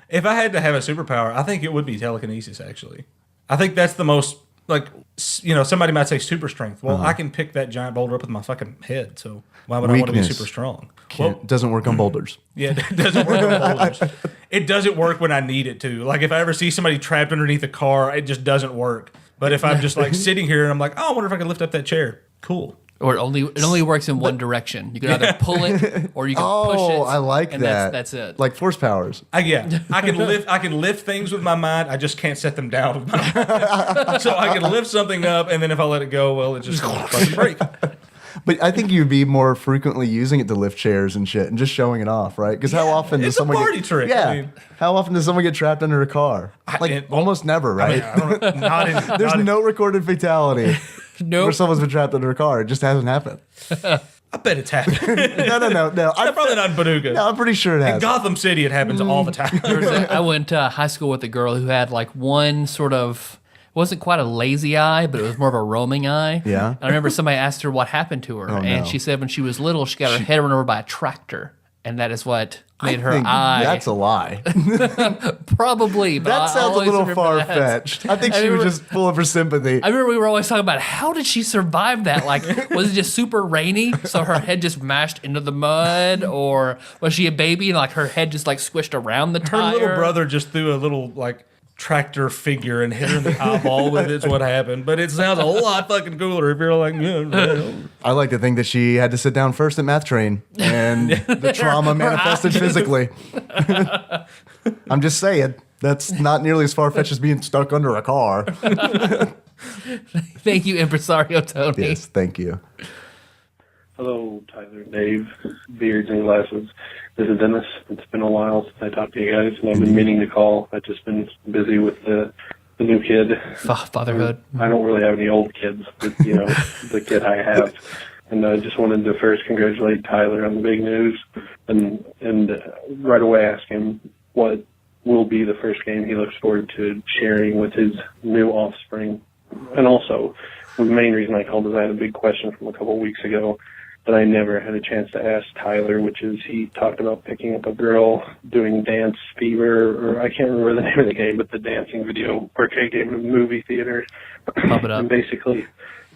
If I had to have a superpower, I think it would be telekinesis, actually. I think that's the most, like, somebody might say super strength. Well, I can pick that giant boulder up with my fucking head, so why would I want to be Weakness. super strong? It doesn't work on boulders. Yeah, it doesn't work on boulders. It doesn't work when I need it to. Like, if I ever see somebody trapped underneath a car, it just doesn't work. But if I'm just, like, sitting here and I'm like, oh, I wonder if I can lift up that chair. Cool. Or it only works in one direction. You can either pull it or you can push it. Oh, I like and that. That's it. Like force powers. I can lift things with my mind. I just can't set them down with my mind. So I can lift something up, and then if I let it go, well, it just fucking break. But I think you'd be more frequently using it to lift chairs and shit and just showing it off, right? Because how often does it's a someone party get, trick. Yeah. I mean- How often does someone get trapped under a car? Almost never, right? There's no recorded fatality Nope. where someone's been trapped under a car. It just hasn't happened. I bet it's happened. No. Probably not in Paducah. No, I'm pretty sure it In has. Gotham City, it happens all the time. I went to high school with a girl who had like one sort of, wasn't quite a lazy eye, but it was more of a roaming eye. Yeah. And I remember somebody asked her what happened to her. And no. she said when she was little, she got her head run over by a tractor. And that is what made her think eye. That's a lie. Probably. But That I sounds a always little remember far that. fetched. I think I she was remember- just full of her sympathy. I remember we were always talking about how did she survive that? Like, was it just super rainy, so her head just mashed into the mud, or was she a baby and like her head just like squished around the Her tire? little brother just threw a little, like, tractor figure and hit her in the eyeball with it's what happened. But it sounds a lot fucking cooler if you're like, yeah. I like to think that she had to sit down first at math train and the trauma manifested physically. I'm just saying, that's not nearly as far-fetched as being stuck under a car. Thank you, Impresario Tony. Yes, thank you. Hello, Tyler, Dave, Beards and Glasses. This is Dennis. It's been a while since I talked to you guys, and I've been meaning to call. I've just been busy with the new kid. Fatherhood. I don't really have any old kids, but, the kid I have. And I just wanted to first congratulate Tyler on the big news and right away ask him what will be the first game he looks forward to sharing with his new offspring. And also, the main reason I called is I had a big question from a couple of weeks ago that I never had a chance to ask Tyler, which is he talked about picking up a girl doing Dance Fever, or I can't remember the name of the game, but the dancing video arcade game in a movie theater. Pump it up. And basically,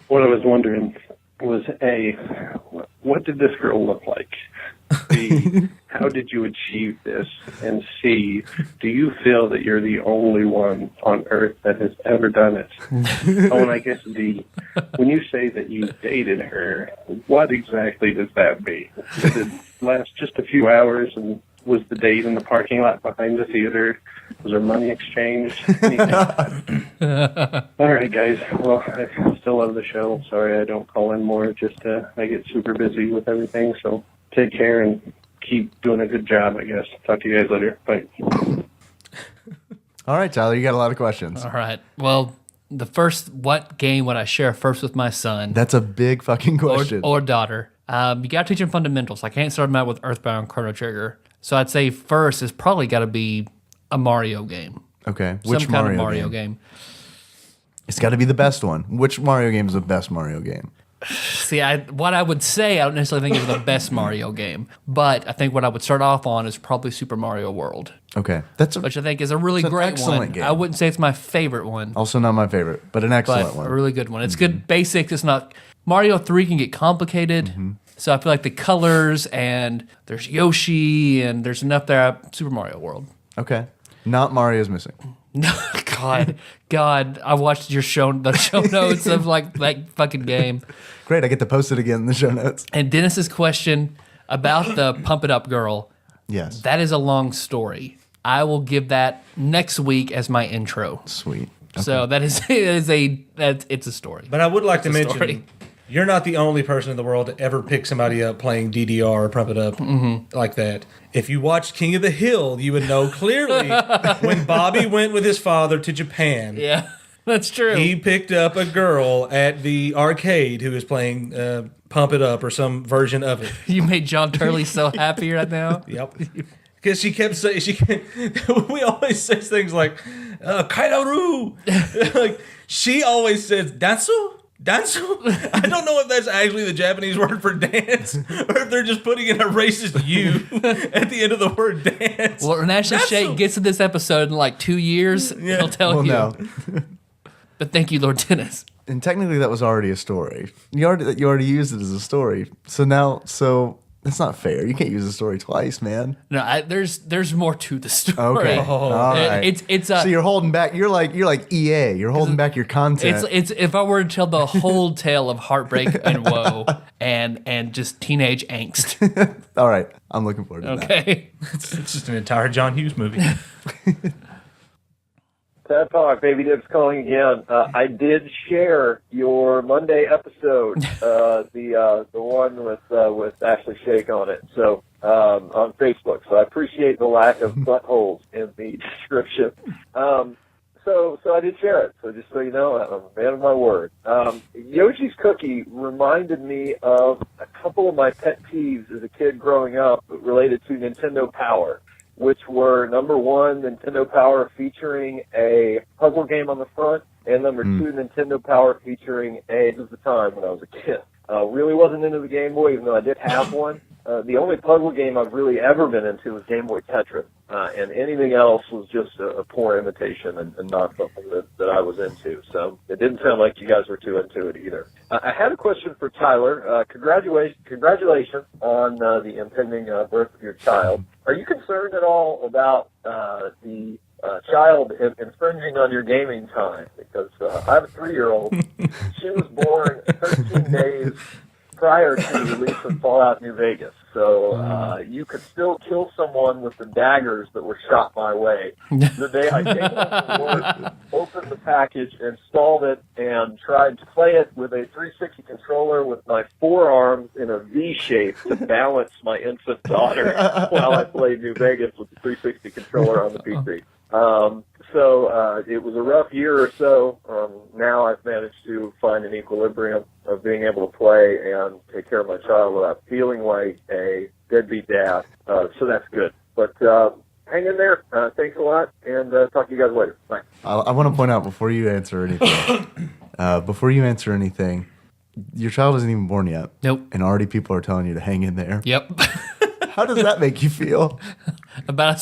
what I was wondering was, A, what did this girl look like? B, how did you achieve this? And C, do you feel that you're the only one on Earth that has ever done it? Oh, and I guess D, when you say that you dated her, what exactly does that mean? Did it last just a few hours, and was the date in the parking lot behind the theater? Was there money exchanged? All right, guys. Well, I still love the show. Sorry I don't call in more. Just I get super busy with everything, so take care and keep doing a good job, I guess. Talk to you guys later. Bye. All right, Tyler, you got a lot of questions. All right. Well, what game would I share first with my son? That's a big fucking question. Or daughter. You got to teach them fundamentals. I can't start them out with Earthbound Chrono Trigger. So I'd say first is probably got to be a Mario game. Okay, Some kind of Mario game. It's got to be the best one. Which Mario game is the best Mario game? See, what I would say, I don't necessarily think is the best Mario game, but I think what I would start off on is probably Super Mario World. Okay, which I think is a really great excellent one. game. I wouldn't say it's my favorite one, Also not my favorite, but an excellent but one. a really good one. It's good basics. It's not Mario 3 can get complicated, so I feel like the colors and there's Yoshi and there's enough there. Super Mario World. Okay, not Mario's Missing. No, God, I watched the show notes of like that fucking game. Great, I get to post it again in the show notes. And Dennis's question about the Pump It Up girl. Yes. That is a long story. I will give that next week as my intro. Sweet. Okay. So it's a story. But I would like to It's a mention, story. you're not the only person in the world to ever pick somebody up playing DDR or Pump It Up like that. If you watched King of the Hill, you would know clearly when Bobby went with his father to Japan. Yeah, that's true. He picked up a girl at the arcade who was playing Pump It Up or some version of it. You made John Turley so happy right now. Yep. Because she kept saying, we always say things like, Kaidaru. Like, she always says, Dansu? Dansu? I don't know if that's actually the Japanese word for dance or if they're just putting in a racist U at the end of the word dance. Well, when Ashley Shake gets to this episode in like 2 years, he'll tell you. No. But thank you, Lord Dennis. And technically that was already a story. You already used it as a story. So that's not fair. You can't use a story twice, man. No, there's more to the story. Okay. All right. It's so you're holding back. You're like EA. You're holding back your content. It's if I were to tell the whole tale of heartbreak and woe and just teenage angst. All right. I'm looking forward to that. Okay. It's just an entire John Hughes movie. TADPOG, Baby Dips calling again. I did share your Monday episode, the one with Ashley Shake on it, so on Facebook. So I appreciate the lack of buttholes in the description. So I did share it. So just so you know, I'm a man of my word. Yoshi's Cookie reminded me of a couple of my pet peeves as a kid growing up related to Nintendo Power, which were, number one, Nintendo Power featuring a puzzle game on the front, and number two, Nintendo Power featuring Age of the Time when I was a kid. Really wasn't into the Game Boy, even though I did have one. The only puzzle game I've really ever been into was Game Boy Tetris, and anything else was just a poor imitation and not something that I was into. So it didn't sound like you guys were too into it either. I had a question for Tyler. Congratulations on the impending birth of your child. Are you concerned at all about the child infringing on your gaming time, because I have a 3-year-old. She was born 13 days prior to the release of Fallout New Vegas. So you could still kill someone with the daggers that were shot my way. The day I came home from work, opened the package, installed it, and tried to play it with a 360 controller with my forearms in a V shape to balance my infant daughter while I played New Vegas with the 360 controller on the PC. So it was a rough year or so. Now I've managed to find an equilibrium of being able to play and take care of my child without feeling like a deadbeat dad. So that's good. But hang in there. Thanks a lot, and talk to you guys later. Bye. I want to point out before you answer anything, your child isn't even born yet. Nope. And already people are telling you to hang in there. Yep. How does that make you feel? About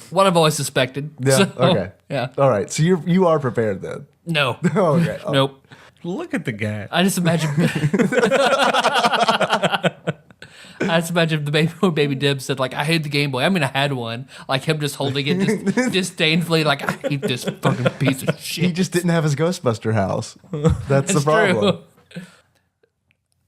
what I've always suspected. Yeah. So, Okay. Yeah. All right. So you are prepared then. No. Okay. Oh. Nope. Look at the guy. I just imagine. The baby Dib said, like, I hate the Game Boy. I mean, I had one. Like him just holding it just disdainfully, like, I hate this fucking piece of shit. He just didn't have his Ghostbuster house. That's the problem. True.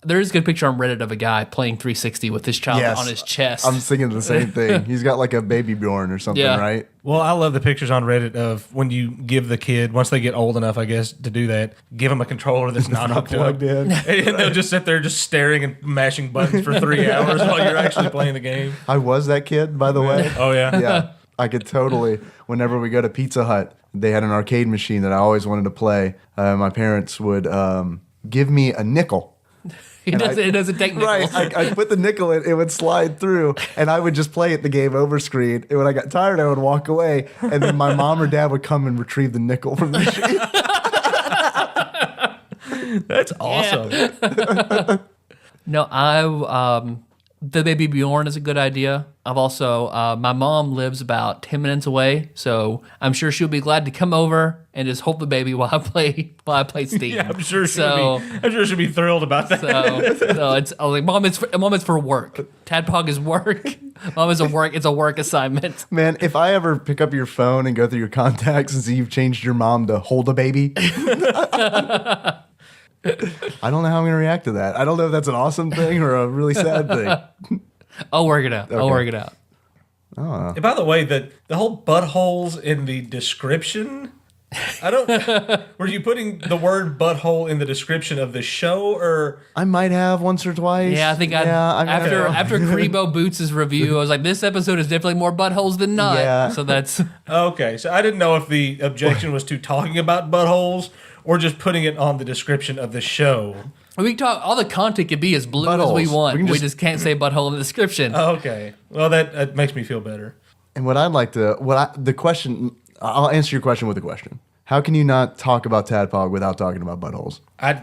There is a good picture on Reddit of a guy playing 360 with his child Yes. on his chest. I'm thinking the same thing. He's got like a baby Bjorn or something, Yeah. right? Well, I love the pictures on Reddit of when you give the kid, once they get old enough, I guess, to do that, give them a controller that's not hooked up. plugged in. And they'll just sit there just staring and mashing buttons for 3 hours while you're actually playing the game. I was that kid, by the way. Oh, yeah? Yeah. I could totally, whenever we go to Pizza Hut, they had an arcade machine that I always wanted to play. My parents would give me a nickel. It doesn't take nickels. Right. I put the nickel in, it would slide through, and I would just play it the game over screen. And when I got tired, I would walk away, and then my mom or dad would come and retrieve the nickel from the machine. That's awesome. Yeah. No, the baby Bjorn is a good idea. I've also, my mom lives about 10 minutes away, so I'm sure she'll be glad to come over and just hold the baby while I play Steam. Yeah, I'm sure she'll be thrilled about that. So it's I was like, Mom, it's for work. TADPOG is work. Mom, it's a work assignment. Man, if I ever pick up your phone and go through your contacts and see you've changed your mom to hold a baby, I don't know how I'm going to react to that. I don't know if that's an awesome thing or a really sad thing. I'll work it out. Okay. I'll work it out. And by the way, the whole buttholes in the description, were you putting the word butthole in the description of the show, or? I might have once or twice. Yeah, I think after Crebo Boots' review, I was like, this episode is definitely more buttholes than not. Yeah. So that's Okay, so I didn't know if the objection was to talking about buttholes or just putting it on the description of the show. we can talk. All the content can be as blue as we Buttholes. want. We can We just- just can't say butthole in the description. Okay, well that makes me feel better. And what I'd like to, I'll answer your question with a question. How can you not talk about Tadpog without talking about buttholes? I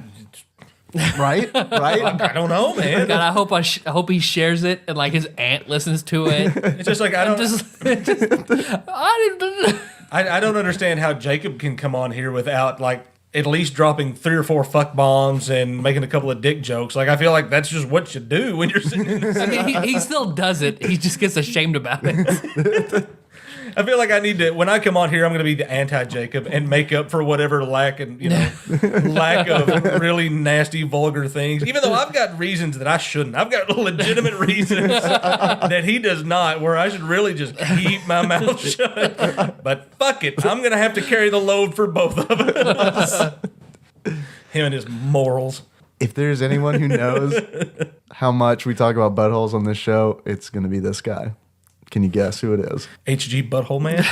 Right? Right? I don't know, man. God, I hope he shares it and like his aunt listens to it. It's just like I don't I I don't understand how Jacob can come on here without like at least dropping 3 or 4 fuck bombs and making a couple of dick jokes. Like I feel like that's just what you do when you're sitting in the I mean, he still does it. He just gets ashamed about it. I feel like I need to, when I come on here, I'm going to be the anti-Jacob and make up for whatever lack of really nasty, vulgar things. Even though I've got reasons that I shouldn't. I've got legitimate reasons that he does not, where I should really just keep my mouth shut. But fuck it. I'm going to have to carry the load for both of us. Him and his morals. If there's anyone who knows how much we talk about buttholes on this show, it's going to be this guy. Can you guess who it is? HG Butthole Man.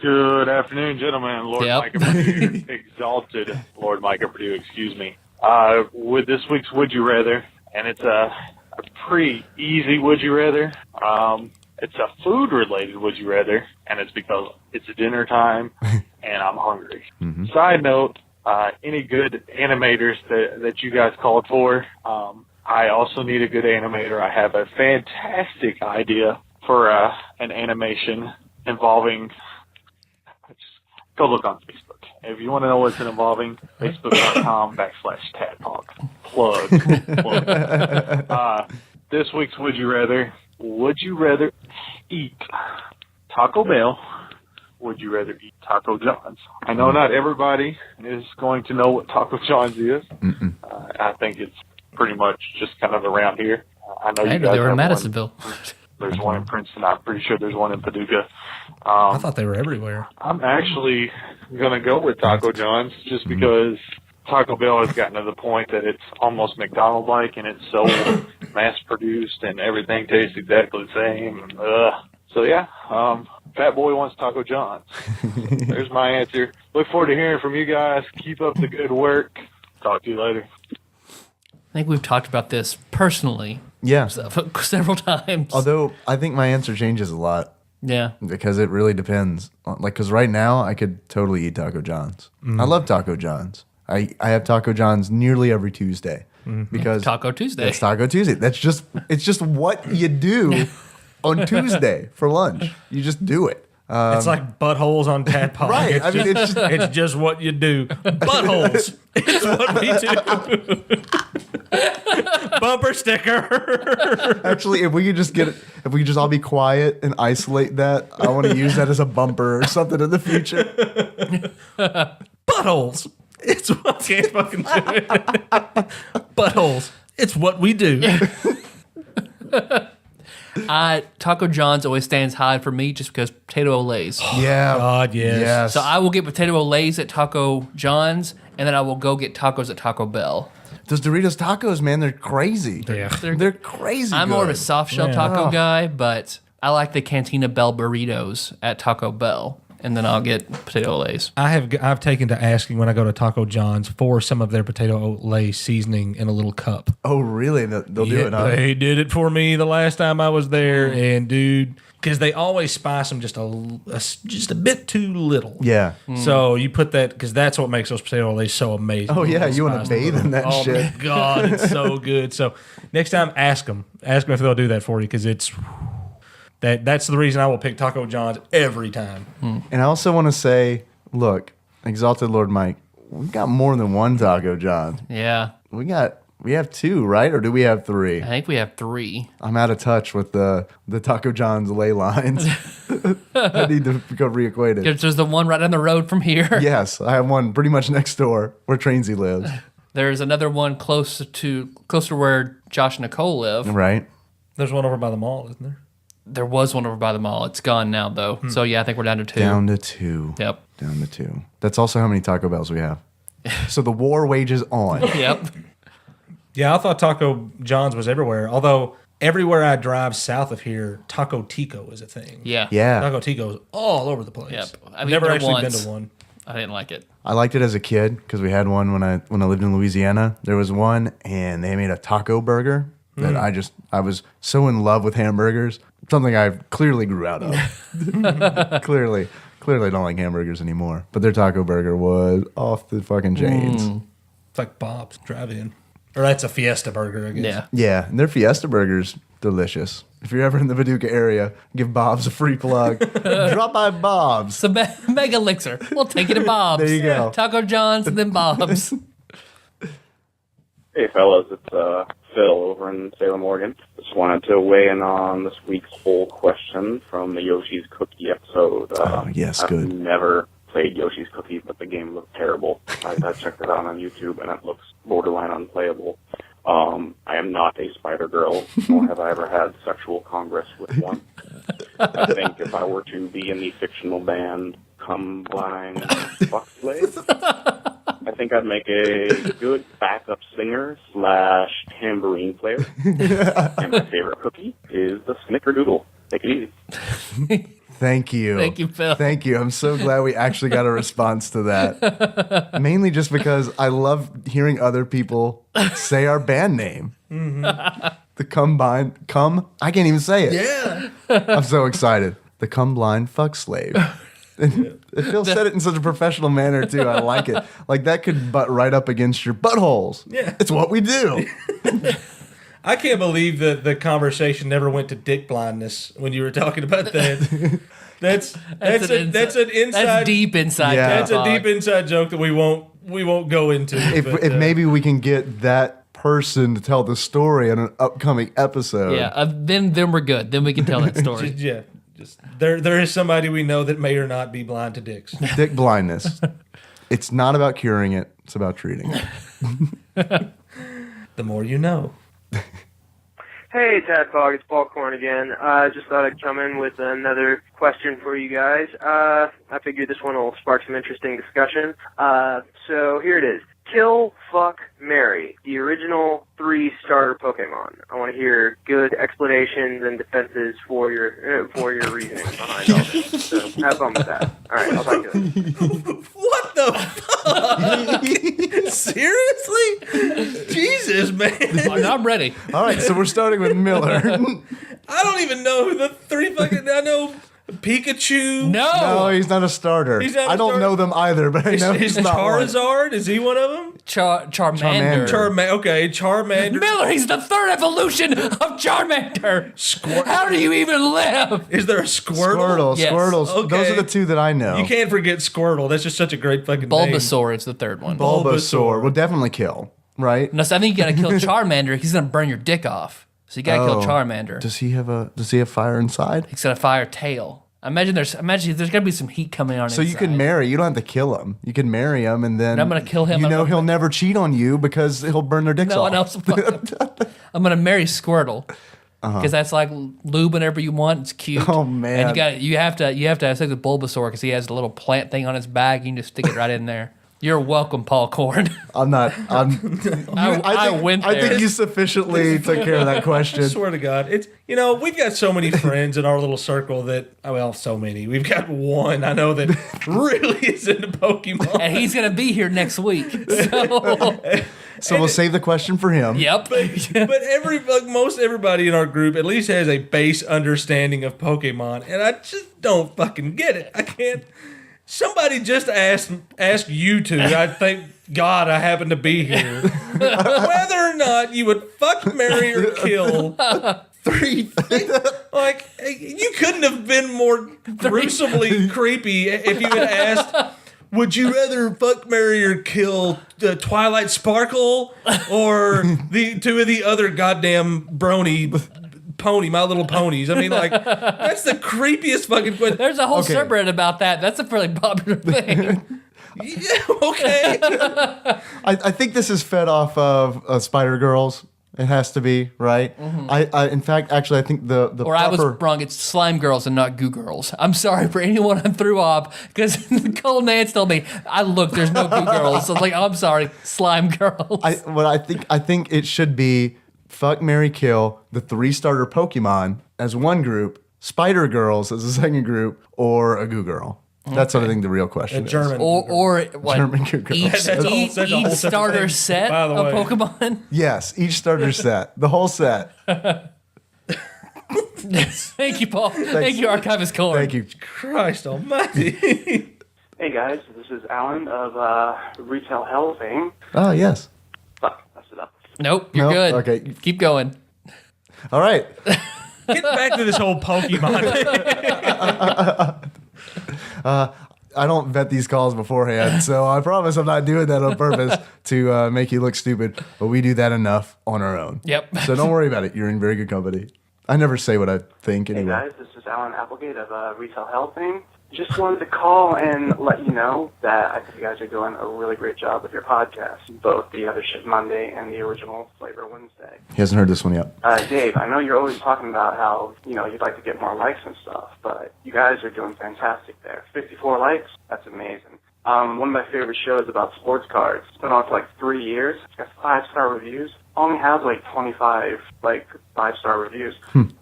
Good afternoon, gentlemen. Lord Yep. Micah Purdue, exalted Lord Micah Purdue, excuse me. With this week's Would You Rather, and it's a pretty easy Would You Rather. It's a food-related Would You Rather, and it's because it's dinner time and I'm hungry. Mm-hmm. Side note, any good animators that you guys called for, I also need a good animator. I have a fantastic idea for an animation involving. Just go look on Facebook. If you want to know what's involving, Facebook.com/TADPOG. Plug. This week's Would You Rather. Would you rather eat Taco Bell would you rather eat Taco John's? I know not everybody is going to know what Taco John's is. I think it's pretty much just kind of around here. I know I you know guys they were in have Madisonville. There's one in Princeton. I'm pretty sure there's one in Paducah. I thought they were everywhere. I'm actually going to go with Taco John's just because Taco Bell has gotten to the point that it's almost McDonald-like and it's so mass-produced and everything tastes exactly the same. So, yeah, Fat Boy wants Taco John's. There's my answer. Look forward to hearing from you guys. Keep up the good work. Talk to you later. I think we've talked about this personally Yeah. several times. Although I think my answer changes a lot Yeah. because it really depends. Like, because right now I could totally eat Taco John's. I love Taco John's. I have Taco John's nearly every Tuesday because Taco Tuesday. it's Taco Tuesday. It's just what you do on Tuesday for lunch. You just do it. It's like buttholes on TADPOG. Right. It's just what you do. Buttholes. It's what we do. Bumper sticker. Actually, if we could just all be quiet and isolate that, I want to use that as a bumper or something in the future. Buttholes. It's what can't fucking do it. Buttholes. It's what we do. Taco John's always stands high for me just because potato Olays. Yeah. God, yes. Yes. So I will get potato Olays at Taco John's, and then I will go get tacos at Taco Bell. Those Doritos tacos, man, they're crazy. Yeah. They're crazy. I'm more of a good. soft shell taco guy, but I like the Cantina Bell burritos at Taco Bell, and then I'll get potato Olays. I've taken to asking when I go to Taco John's for some of their potato Lay season in a little cup. Oh, really? They'll do it, huh? They did it for me the last time I was there, and dude, because they always spice them just a bit too little. Yeah. So you put that because that's what makes those potato Lays so amazing. Oh, yeah, you wanna Spice bathe in that oh, shit. my God, it's so good. So next time, ask them if they'll do that for you because it's. That's the reason I will pick Taco John's every time. And I also want to say, look, Exalted Lord Mike, we got more than one Taco John. Yeah, We have two, right? Or do we have three? I think we have 3. I'm out of touch with the Taco John's ley lines. I need to go reacquaint it. There's the one right down the road from here. Yes, I have one pretty much next door where Trainsy lives. There's another one close to where Josh and Nicole live. Right? There's one over by the mall, isn't there? There was one over by the mall. It's gone now, though. So, yeah, I think we're down to 2. Down to 2. Yep. Down to 2. That's also how many Taco Bells we have. So the war wages on. Yep. Yeah, I thought Taco John's was everywhere. Although everywhere I drive south of here, Taco Tico is a thing. Yeah. Yeah. Taco Tico is all over the place. Yep. I've never there actually once. been to one. I didn't like it. I liked it as a kid because we had one when I lived in Louisiana. There was one, and they made a taco burger that I was so in love with hamburgers. Something I clearly grew out of. Clearly don't like hamburgers anymore. But their taco burger was off the fucking chains. It's like Bob's Drive-In. Or that's a Fiesta burger, I guess. Yeah. Yeah, and their Fiesta burgers, delicious. If you're ever in the Paducah area, give Bob's a free plug. Drop by Bob's. So Mega Elixir. We'll take it to Bob's. There you go. Taco John's and then Bob's. Hey fellas, it's Phil over in Salem, Oregon. Just wanted to weigh in on this week's poll question from the Yoshi's Cookie episode. Oh, yes, good. I've never played Yoshi's Cookie, but the game looked terrible. I checked it out on YouTube, and it looks borderline unplayable. I am not a spider girl, nor have I ever had sexual congress with one. I think if I were to be in the fictional band Combine Fuck Slave, I think I'd make a good backup singer / tambourine player. And my favorite cookie is the Snickerdoodle. Take it easy. Thank you. Thank you, Phil. Thank you. I'm so glad we actually got a response to that. Mainly just because I love hearing other people say our band name. The I can't even say it. Yeah. I'm so excited. The Come Blind Fuck Slave. And Phil said it in such a professional manner too. I like it. Like that could butt right up against your buttholes. Yeah. It's what we do. I can't believe that the conversation never went to dick blindness when you were talking about that. That's an inside. That's deep inside. Yeah. That's a deep inside joke that we won't go into. If maybe we can get that person to tell the story in an upcoming episode. Yeah. Then we're good. Then we can tell that story. Yeah. There is somebody we know that may or not be blind to dicks. Dick blindness. It's not about curing it. It's about treating it. The more you know. Hey, TADPOG, it's Paul Korn again. I just thought I'd come in with another question for you guys. I figured this one will spark some interesting discussion. So here it is. Kill, fuck, marry. The original 3 starter Pokemon. I want to hear good explanations and defenses for your reasoning behind all this. So have fun with that. All right, I'll talk to you. What the fuck? Seriously? Jesus, man. I'm ready. All right, so we're starting with Miller. I don't even know who the 3 fucking... I know Pikachu. No, he's not a starter. He's not a I don't starter? know them either, but I know Is he's not one. Charizard? Is he one of them? Charmander. Charmander. Miller, he's the 3rd evolution of Charmander. How do you even live? Is there a Squirtle? Squirtle, Yes. Squirtles. Okay. Those are the 2 that I know. You can't forget Squirtle. That's just such a great fucking name. Bulbasaur is the 3rd one. Bulbasaur will definitely kill, right? No, so I think you gotta kill Charmander. He's gonna burn your dick off. So you gotta kill Charmander. Does he have fire inside? He's got a fire tail. Imagine there's gotta be some heat coming on. So you can marry. You don't have to kill him. You can marry him, and then And I'm gonna kill him. You know he'll never cheat on you because he'll burn their dicks No off. one else will fuck him. I'm gonna marry Squirtle. Because that's like lube whenever you want. It's cute. Oh, man. And you have to have sex with Bulbasaur because he has a little plant thing on his back. You can just stick it right in there. You're welcome, Paul Korn. I'm not. I went there. I think you sufficiently took care of that I question. swear to God, it's we've got so many friends in our little circle that so many. We've got one I know that really is into Pokemon, And he's gonna be here next week. So we'll save the question for him. Yep. But most everybody in our group at least has a base understanding of Pokemon, and I just don't fucking get it. I can't. Somebody just ask you two. I thank God I happen to be here. Whether or not you would fuck, marry, or kill 3 like you couldn't have been more gruesomely creepy if you had asked. Would you rather fuck, marry, or kill Twilight Sparkle or the 2 of the other goddamn brony My Little Ponies? I mean, that's the creepiest fucking question. There's a whole subreddit about that. That's a fairly popular thing. Yeah, okay. I think this is fed off of Spider Girls. It has to be, right? Mm-hmm. In fact, actually, I think the Or I was wrong. It's Slime Girls and not Goo Girls. I'm sorry for anyone I threw off because Nicole Nance told me, there's no Goo Girls. So I was like, I'm sorry, Slime Girls. I think it should be fuck, marry, kill the 3 starter Pokemon as one group, Spider Girls as a second group, or a Goo Girl. That's what I think the real question is. German. Or what? German Goo Girls. Each starter set by the of way. Pokemon. Yes, each starter set, the whole set. Thank you, Paul. Thank you, Archivist Korn. Thank you. Christ almighty. Hey guys, this is Alan of Retail Hell fame. Oh, yes. Fuck, messed it up. Nope, you're good. Okay. Keep going. All right. Get back to this whole Pokemon thing. I don't vet these calls beforehand, so I promise I'm not doing that on purpose to make you look stupid, but we do that enough on our own. Yep. So don't worry about it. You're in very good company. I never say what I think Hey anyway. guys, this is Alan Applegate of Retail Hell fame. Just wanted to call and let you know that I think you guys are doing a really great job with your podcast, both the Other Shit Monday and the original Flavor Wednesday. He hasn't heard this one yet. Dave, I know you're always talking about how, you'd like to get more likes and stuff, but you guys are doing fantastic there. 54 likes? That's amazing. One of my favorite shows about sports cards. It's been on for 3 years. It's got 5-star reviews. Only has 25 5-star reviews,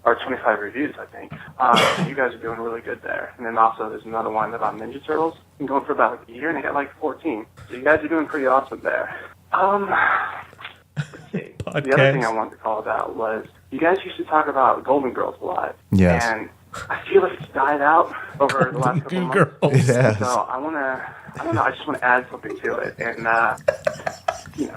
or 25 reviews, I think. So you guys are doing really good there. And then also there's another one about Ninja Turtles. Been going for about a year, and they got 14. So you guys are doing pretty awesome there. Let's see. The other thing I wanted to call about was you guys used to talk about Golden Girls a lot. Yes. And I feel like it's died out over the last couple of months. Yes. So I just want to add something to it and,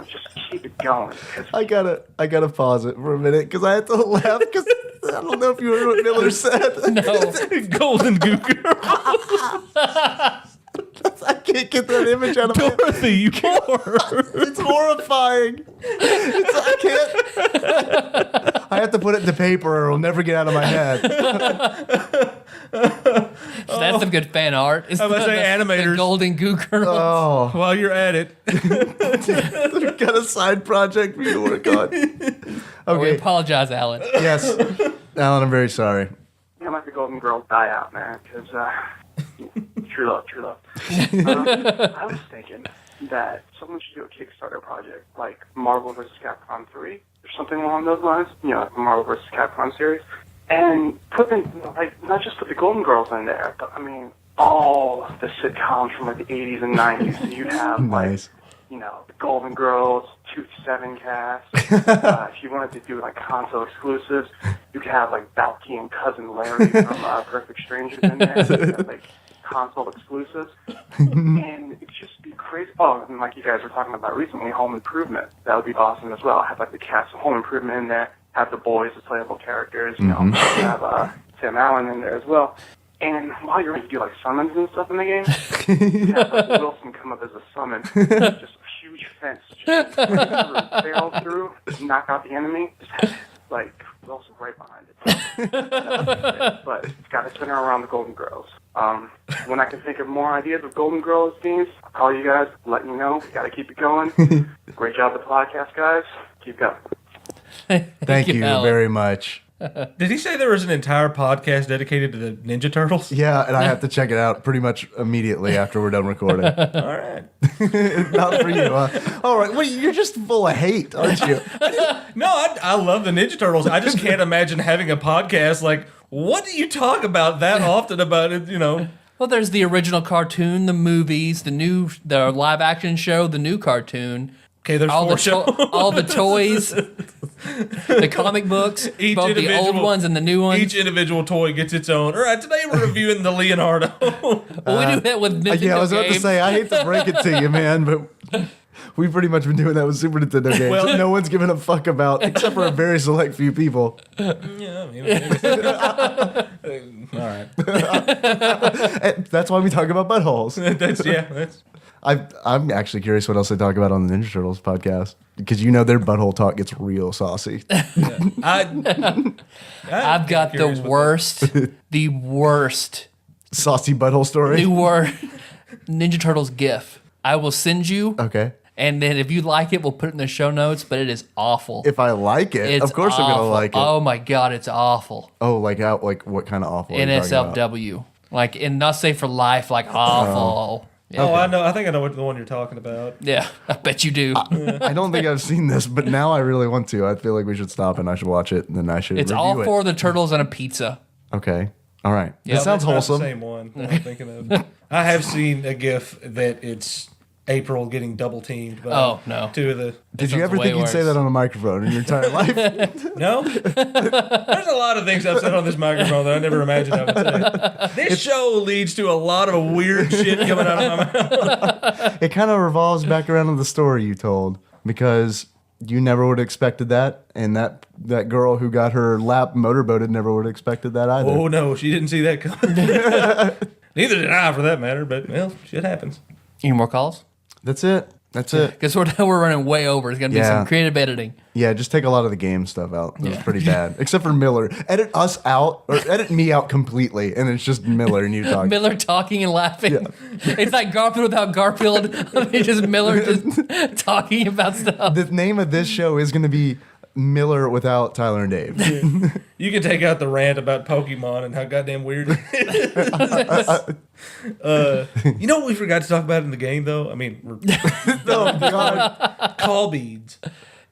just keep it going. I gotta pause it for a minute because I had to laugh because I don't know if you heard what Miller said. No. Golden Goo Girl. I can't get that image out of my head. Dorothy, you poor. It's horrifying. I can't. I have to put it to paper or it'll never get out of my head. That's some good fan art. I was about to say animators. The golden goo kernels. Oh, While you're at it, we've got a side project for you to work on. We Okay. apologize, Alan. Yes, Alan, I'm very sorry. Yeah, let the Golden Girls die out, man, because true love. I was thinking that someone should do a Kickstarter project like Marvel vs. Capcom 3 or something along those lines, like the Marvel vs. Capcom series, and put in, not just put the Golden Girls in there, but I mean all the sitcoms from like the 80s and 90s. So you'd have Nice. the Golden Girls, Tooth 7 cast. If you wanted to do like console exclusives, you could have like Balky and Cousin Larry from Perfect Strangers in there. You could have, like console exclusives, and it'd just be crazy. Oh, and like you guys were talking about recently, Home Improvement. That would be awesome as well. Have like the cast of Home Improvement in there. Have the boys as playable characters. Have Tim Allen in there as well. And while you're going to do like summons and stuff in the game, you have like Wilson come up as a summon, just a huge fence, just barrel through, just knock out the enemy, just have like Wilson right behind it. But it's got to center around the Golden Girls. When I can think of more ideas of Golden Girls themes, I'll call you guys, let you know. We got to keep it going. Great job with the podcast, guys. Keep going. Thank you Alan. very much. did he say there was an entire podcast dedicated to the Ninja Turtles? Yeah, and I have to check it out pretty much immediately after we're done recording. All right. Not for you, huh? All right. Well, you're just full of hate, aren't you? No, I love the Ninja Turtles. I just can't imagine having a podcast like, what do you talk about that often about it, Well, there's the original cartoon, the movies, the live action show, the new cartoon. Okay, there's all four the shows. all the toys, the comic books, both the old individual- ones and the new ones. Each individual toy gets its own. All right, today we're reviewing the Leonardo. Well, we do that with Nintendo Yeah, I was about to games. say, I hate to break it to you, man, but we've pretty much been doing that with Super Nintendo games. Well- No one's giving a fuck about, except for a very select few people. Yeah, maybe. All right. And that's why we talk about buttholes. That's I'm actually curious what else they talk about on the Ninja Turtles podcast, because their butthole talk gets real saucy. I've got the worst Saucy butthole story. Ninja Turtles GIF. I will send you, Okay. and then if you like it, we'll put it in the show notes. But it is awful. If I like it, It's of course I'm awful. gonna like it. Oh my god, it's awful. Oh, like what kind of awful? are you talking about? NSFW, like and not safe for life, like awful. Yeah. Oh, I know. I think I know what the one you're talking about. Yeah, I bet you do. I don't think I've seen this, but now I really want to. I feel like we should stop and I should watch it, and then I should It's review all it. four of the turtles on a pizza. Okay. All right. Yeah, That sounds It's not wholesome. The same one that I'm thinking of. I have seen a GIF that it's April getting double teamed by Oh, no. two of the. Did you sounds ever way think you'd say worse. that on a microphone in your entire life? No, there's a lot of things I've said on this microphone that I never imagined I would say. This show leads to a lot of weird shit coming out of my mouth. It kind of revolves back around to the story you told, because you never would have expected that, and that girl who got her lap motorboated never would have expected that either. Oh no, she didn't see that coming. Neither did I, for that matter. But well, shit happens. Any more calls? That's it. That's it. Because we're running way over. It's gonna be Yeah. some creative editing. Yeah, just take a lot of the game stuff out. It was pretty bad. Except for Miller. Edit us out, or edit me out completely, and it's just Miller and you talking. Miller talking and laughing. It's like Garfield without Garfield. It's just Miller just talking about stuff. The name of this show is going to be Miller without Tyler and Dave. You can take out the rant about Pokemon and how goddamn weird it is. You know what we forgot to talk about in the game, though? I mean, Oh, God. call beads.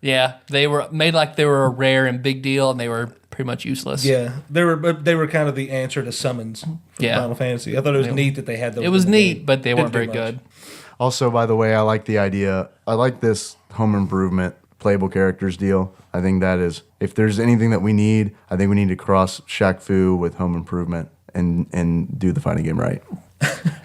Yeah, they were made like they were a rare and big deal, and they were pretty much useless. Yeah, they were kind of the answer to summons from Yeah. Final Fantasy. I thought it was neat that they had those. It was in the neat, game. but they Didn't weren't do very much. good. Also, by the way, I like the idea. I like this Home Improvement playable characters deal. I think that is, if there's anything that we need, I think we need to cross Shaq Fu with Home Improvement and do the fighting game right.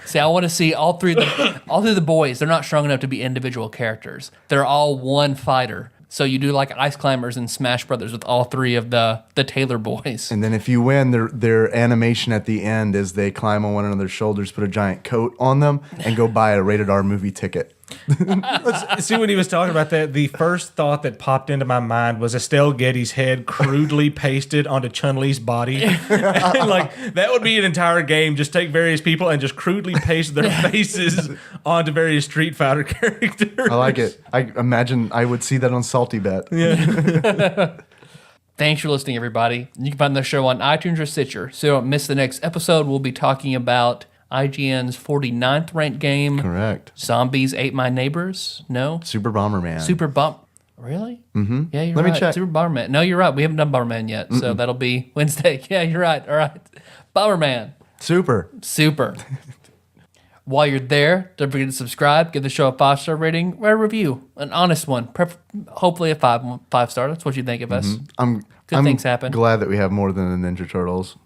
See, I want to see all three of the boys. They're not strong enough to be individual characters. They're all one fighter. So you do like Ice Climbers and Smash Brothers with all three of the Taylor boys. And then if you win, their animation at the end is they climb on one another's shoulders, put a giant coat on them, and go buy a rated R movie ticket. See, when he was talking about that, the first thought that popped into my mind was Estelle Getty's head crudely pasted onto Chun-Li's body. And, like, that would be an entire game. Just take various people and just crudely paste their faces onto various Street Fighter characters. I like it. I imagine I would see that on Salty Bet. Yeah. Thanks for listening, everybody. You can find the show on iTunes or Stitcher. So you don't miss the next episode. We'll be talking about IGN's 49th ranked game. Correct. Zombies Ate My Neighbors. No? Super Bomberman. Really? Mm-hmm. Yeah, you're Let right. me check. Super Bomberman. No, you're right. We haven't done Bomberman yet. So that'll be Wednesday. Yeah, you're right. All right. Bomberman. Super. While you're there, don't forget to subscribe, give the show a 5-star rating, write a review, an honest one, hopefully a 5-star. That's what you think of us. Good things happen. Glad that we have more than a Ninja Turtles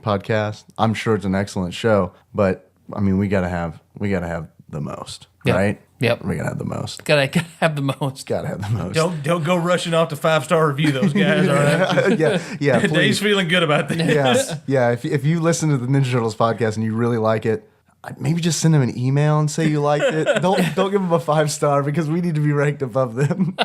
podcast. I'm sure it's an excellent show, but I mean, we gotta have the most, right? Yep. We gotta have the most. Gotta have the most. Gotta have the most. Don't go rushing off to 5-star review those guys, all right? yeah. Please. Dave's feeling good about that. Yeah. If you listen to the Ninja Turtles podcast and you really like it, maybe just send them an email and say you liked it. Don't give them a 5-star because we need to be ranked above them.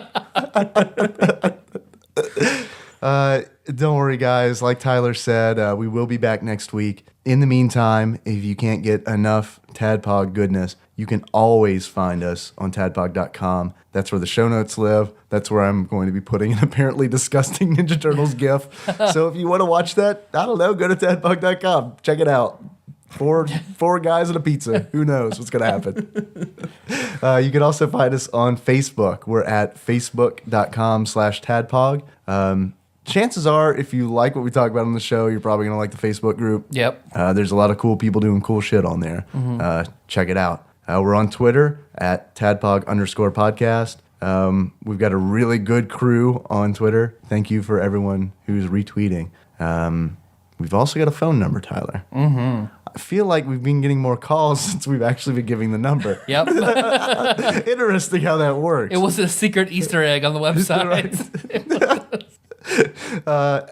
Don't worry, guys. Like Tyler said, we will be back next week. In the meantime, if you can't get enough TADPOG goodness, you can always find us on tadpog.com. That's where the show notes live. That's where I'm going to be putting an apparently disgusting Ninja Turtles gif. So if you want to watch that, I don't know, go to tadpog.com. Check it out. Four guys and a pizza. Who knows what's going to happen? You can also find us on Facebook. We're at facebook.com/tadpog. Chances are, if you like what we talk about on the show, you're probably going to like the Facebook group. Yep. There's a lot of cool people doing cool shit on there. Check it out. We're on Twitter at tadpog_podcast. We've got a really good crew on Twitter. Thank you for everyone who's retweeting. We've also got a phone number, Tyler. I feel like we've been getting more calls since we've actually been giving the number. Yep. Interesting how that works. It was a secret Easter egg on the website.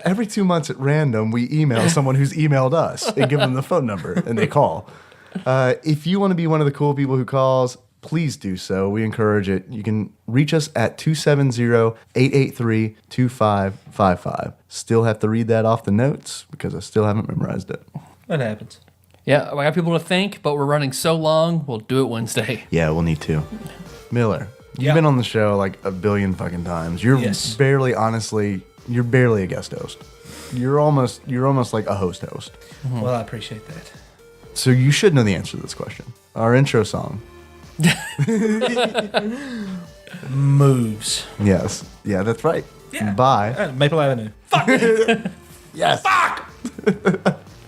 Every 2 months at random, we email someone who's emailed us and give them the phone number, and they call. If you want to be one of the cool people who calls, please do so. We encourage it. You can reach us at 270-883-2555. Still have to read that off the notes because I still haven't memorized it. That happens. Yeah, I got people to thank, but we're running so long, we'll do it Wednesday. Yeah, we'll need to. Miller, you've been on the show like a billion fucking times. You're barely a guest host. You're almost like a host. Well, I appreciate that. So you should know the answer to this question. Our intro song. Moves. Yes. Yeah, that's right. Yeah. By Maple Avenue. Fuck! yes. Fuck!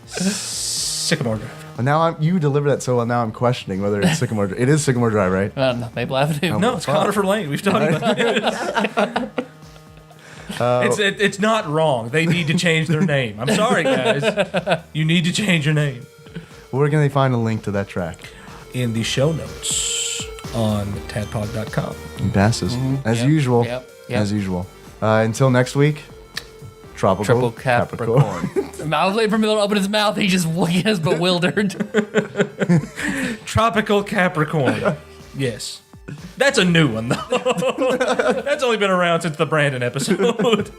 Sycamore Drive. Well, now you deliver that so well. Now I'm questioning whether it's Sycamore. It is Sycamore Drive, right? No, Maple Avenue. Oh, No, it's Conifer Lane. We've talked about it. It's not wrong. They need to change their name. I'm sorry, guys. You need to change your name. Where can they find a link to that track? In the show notes on tadpog.com. It passes. As usual. Yep. As usual. Until next week, Tropical Capricorn. I was waiting for him to open his mouth. He just is bewildered. Tropical Capricorn. Yes. That's a new one, though. That's only been around since the Brandon episode.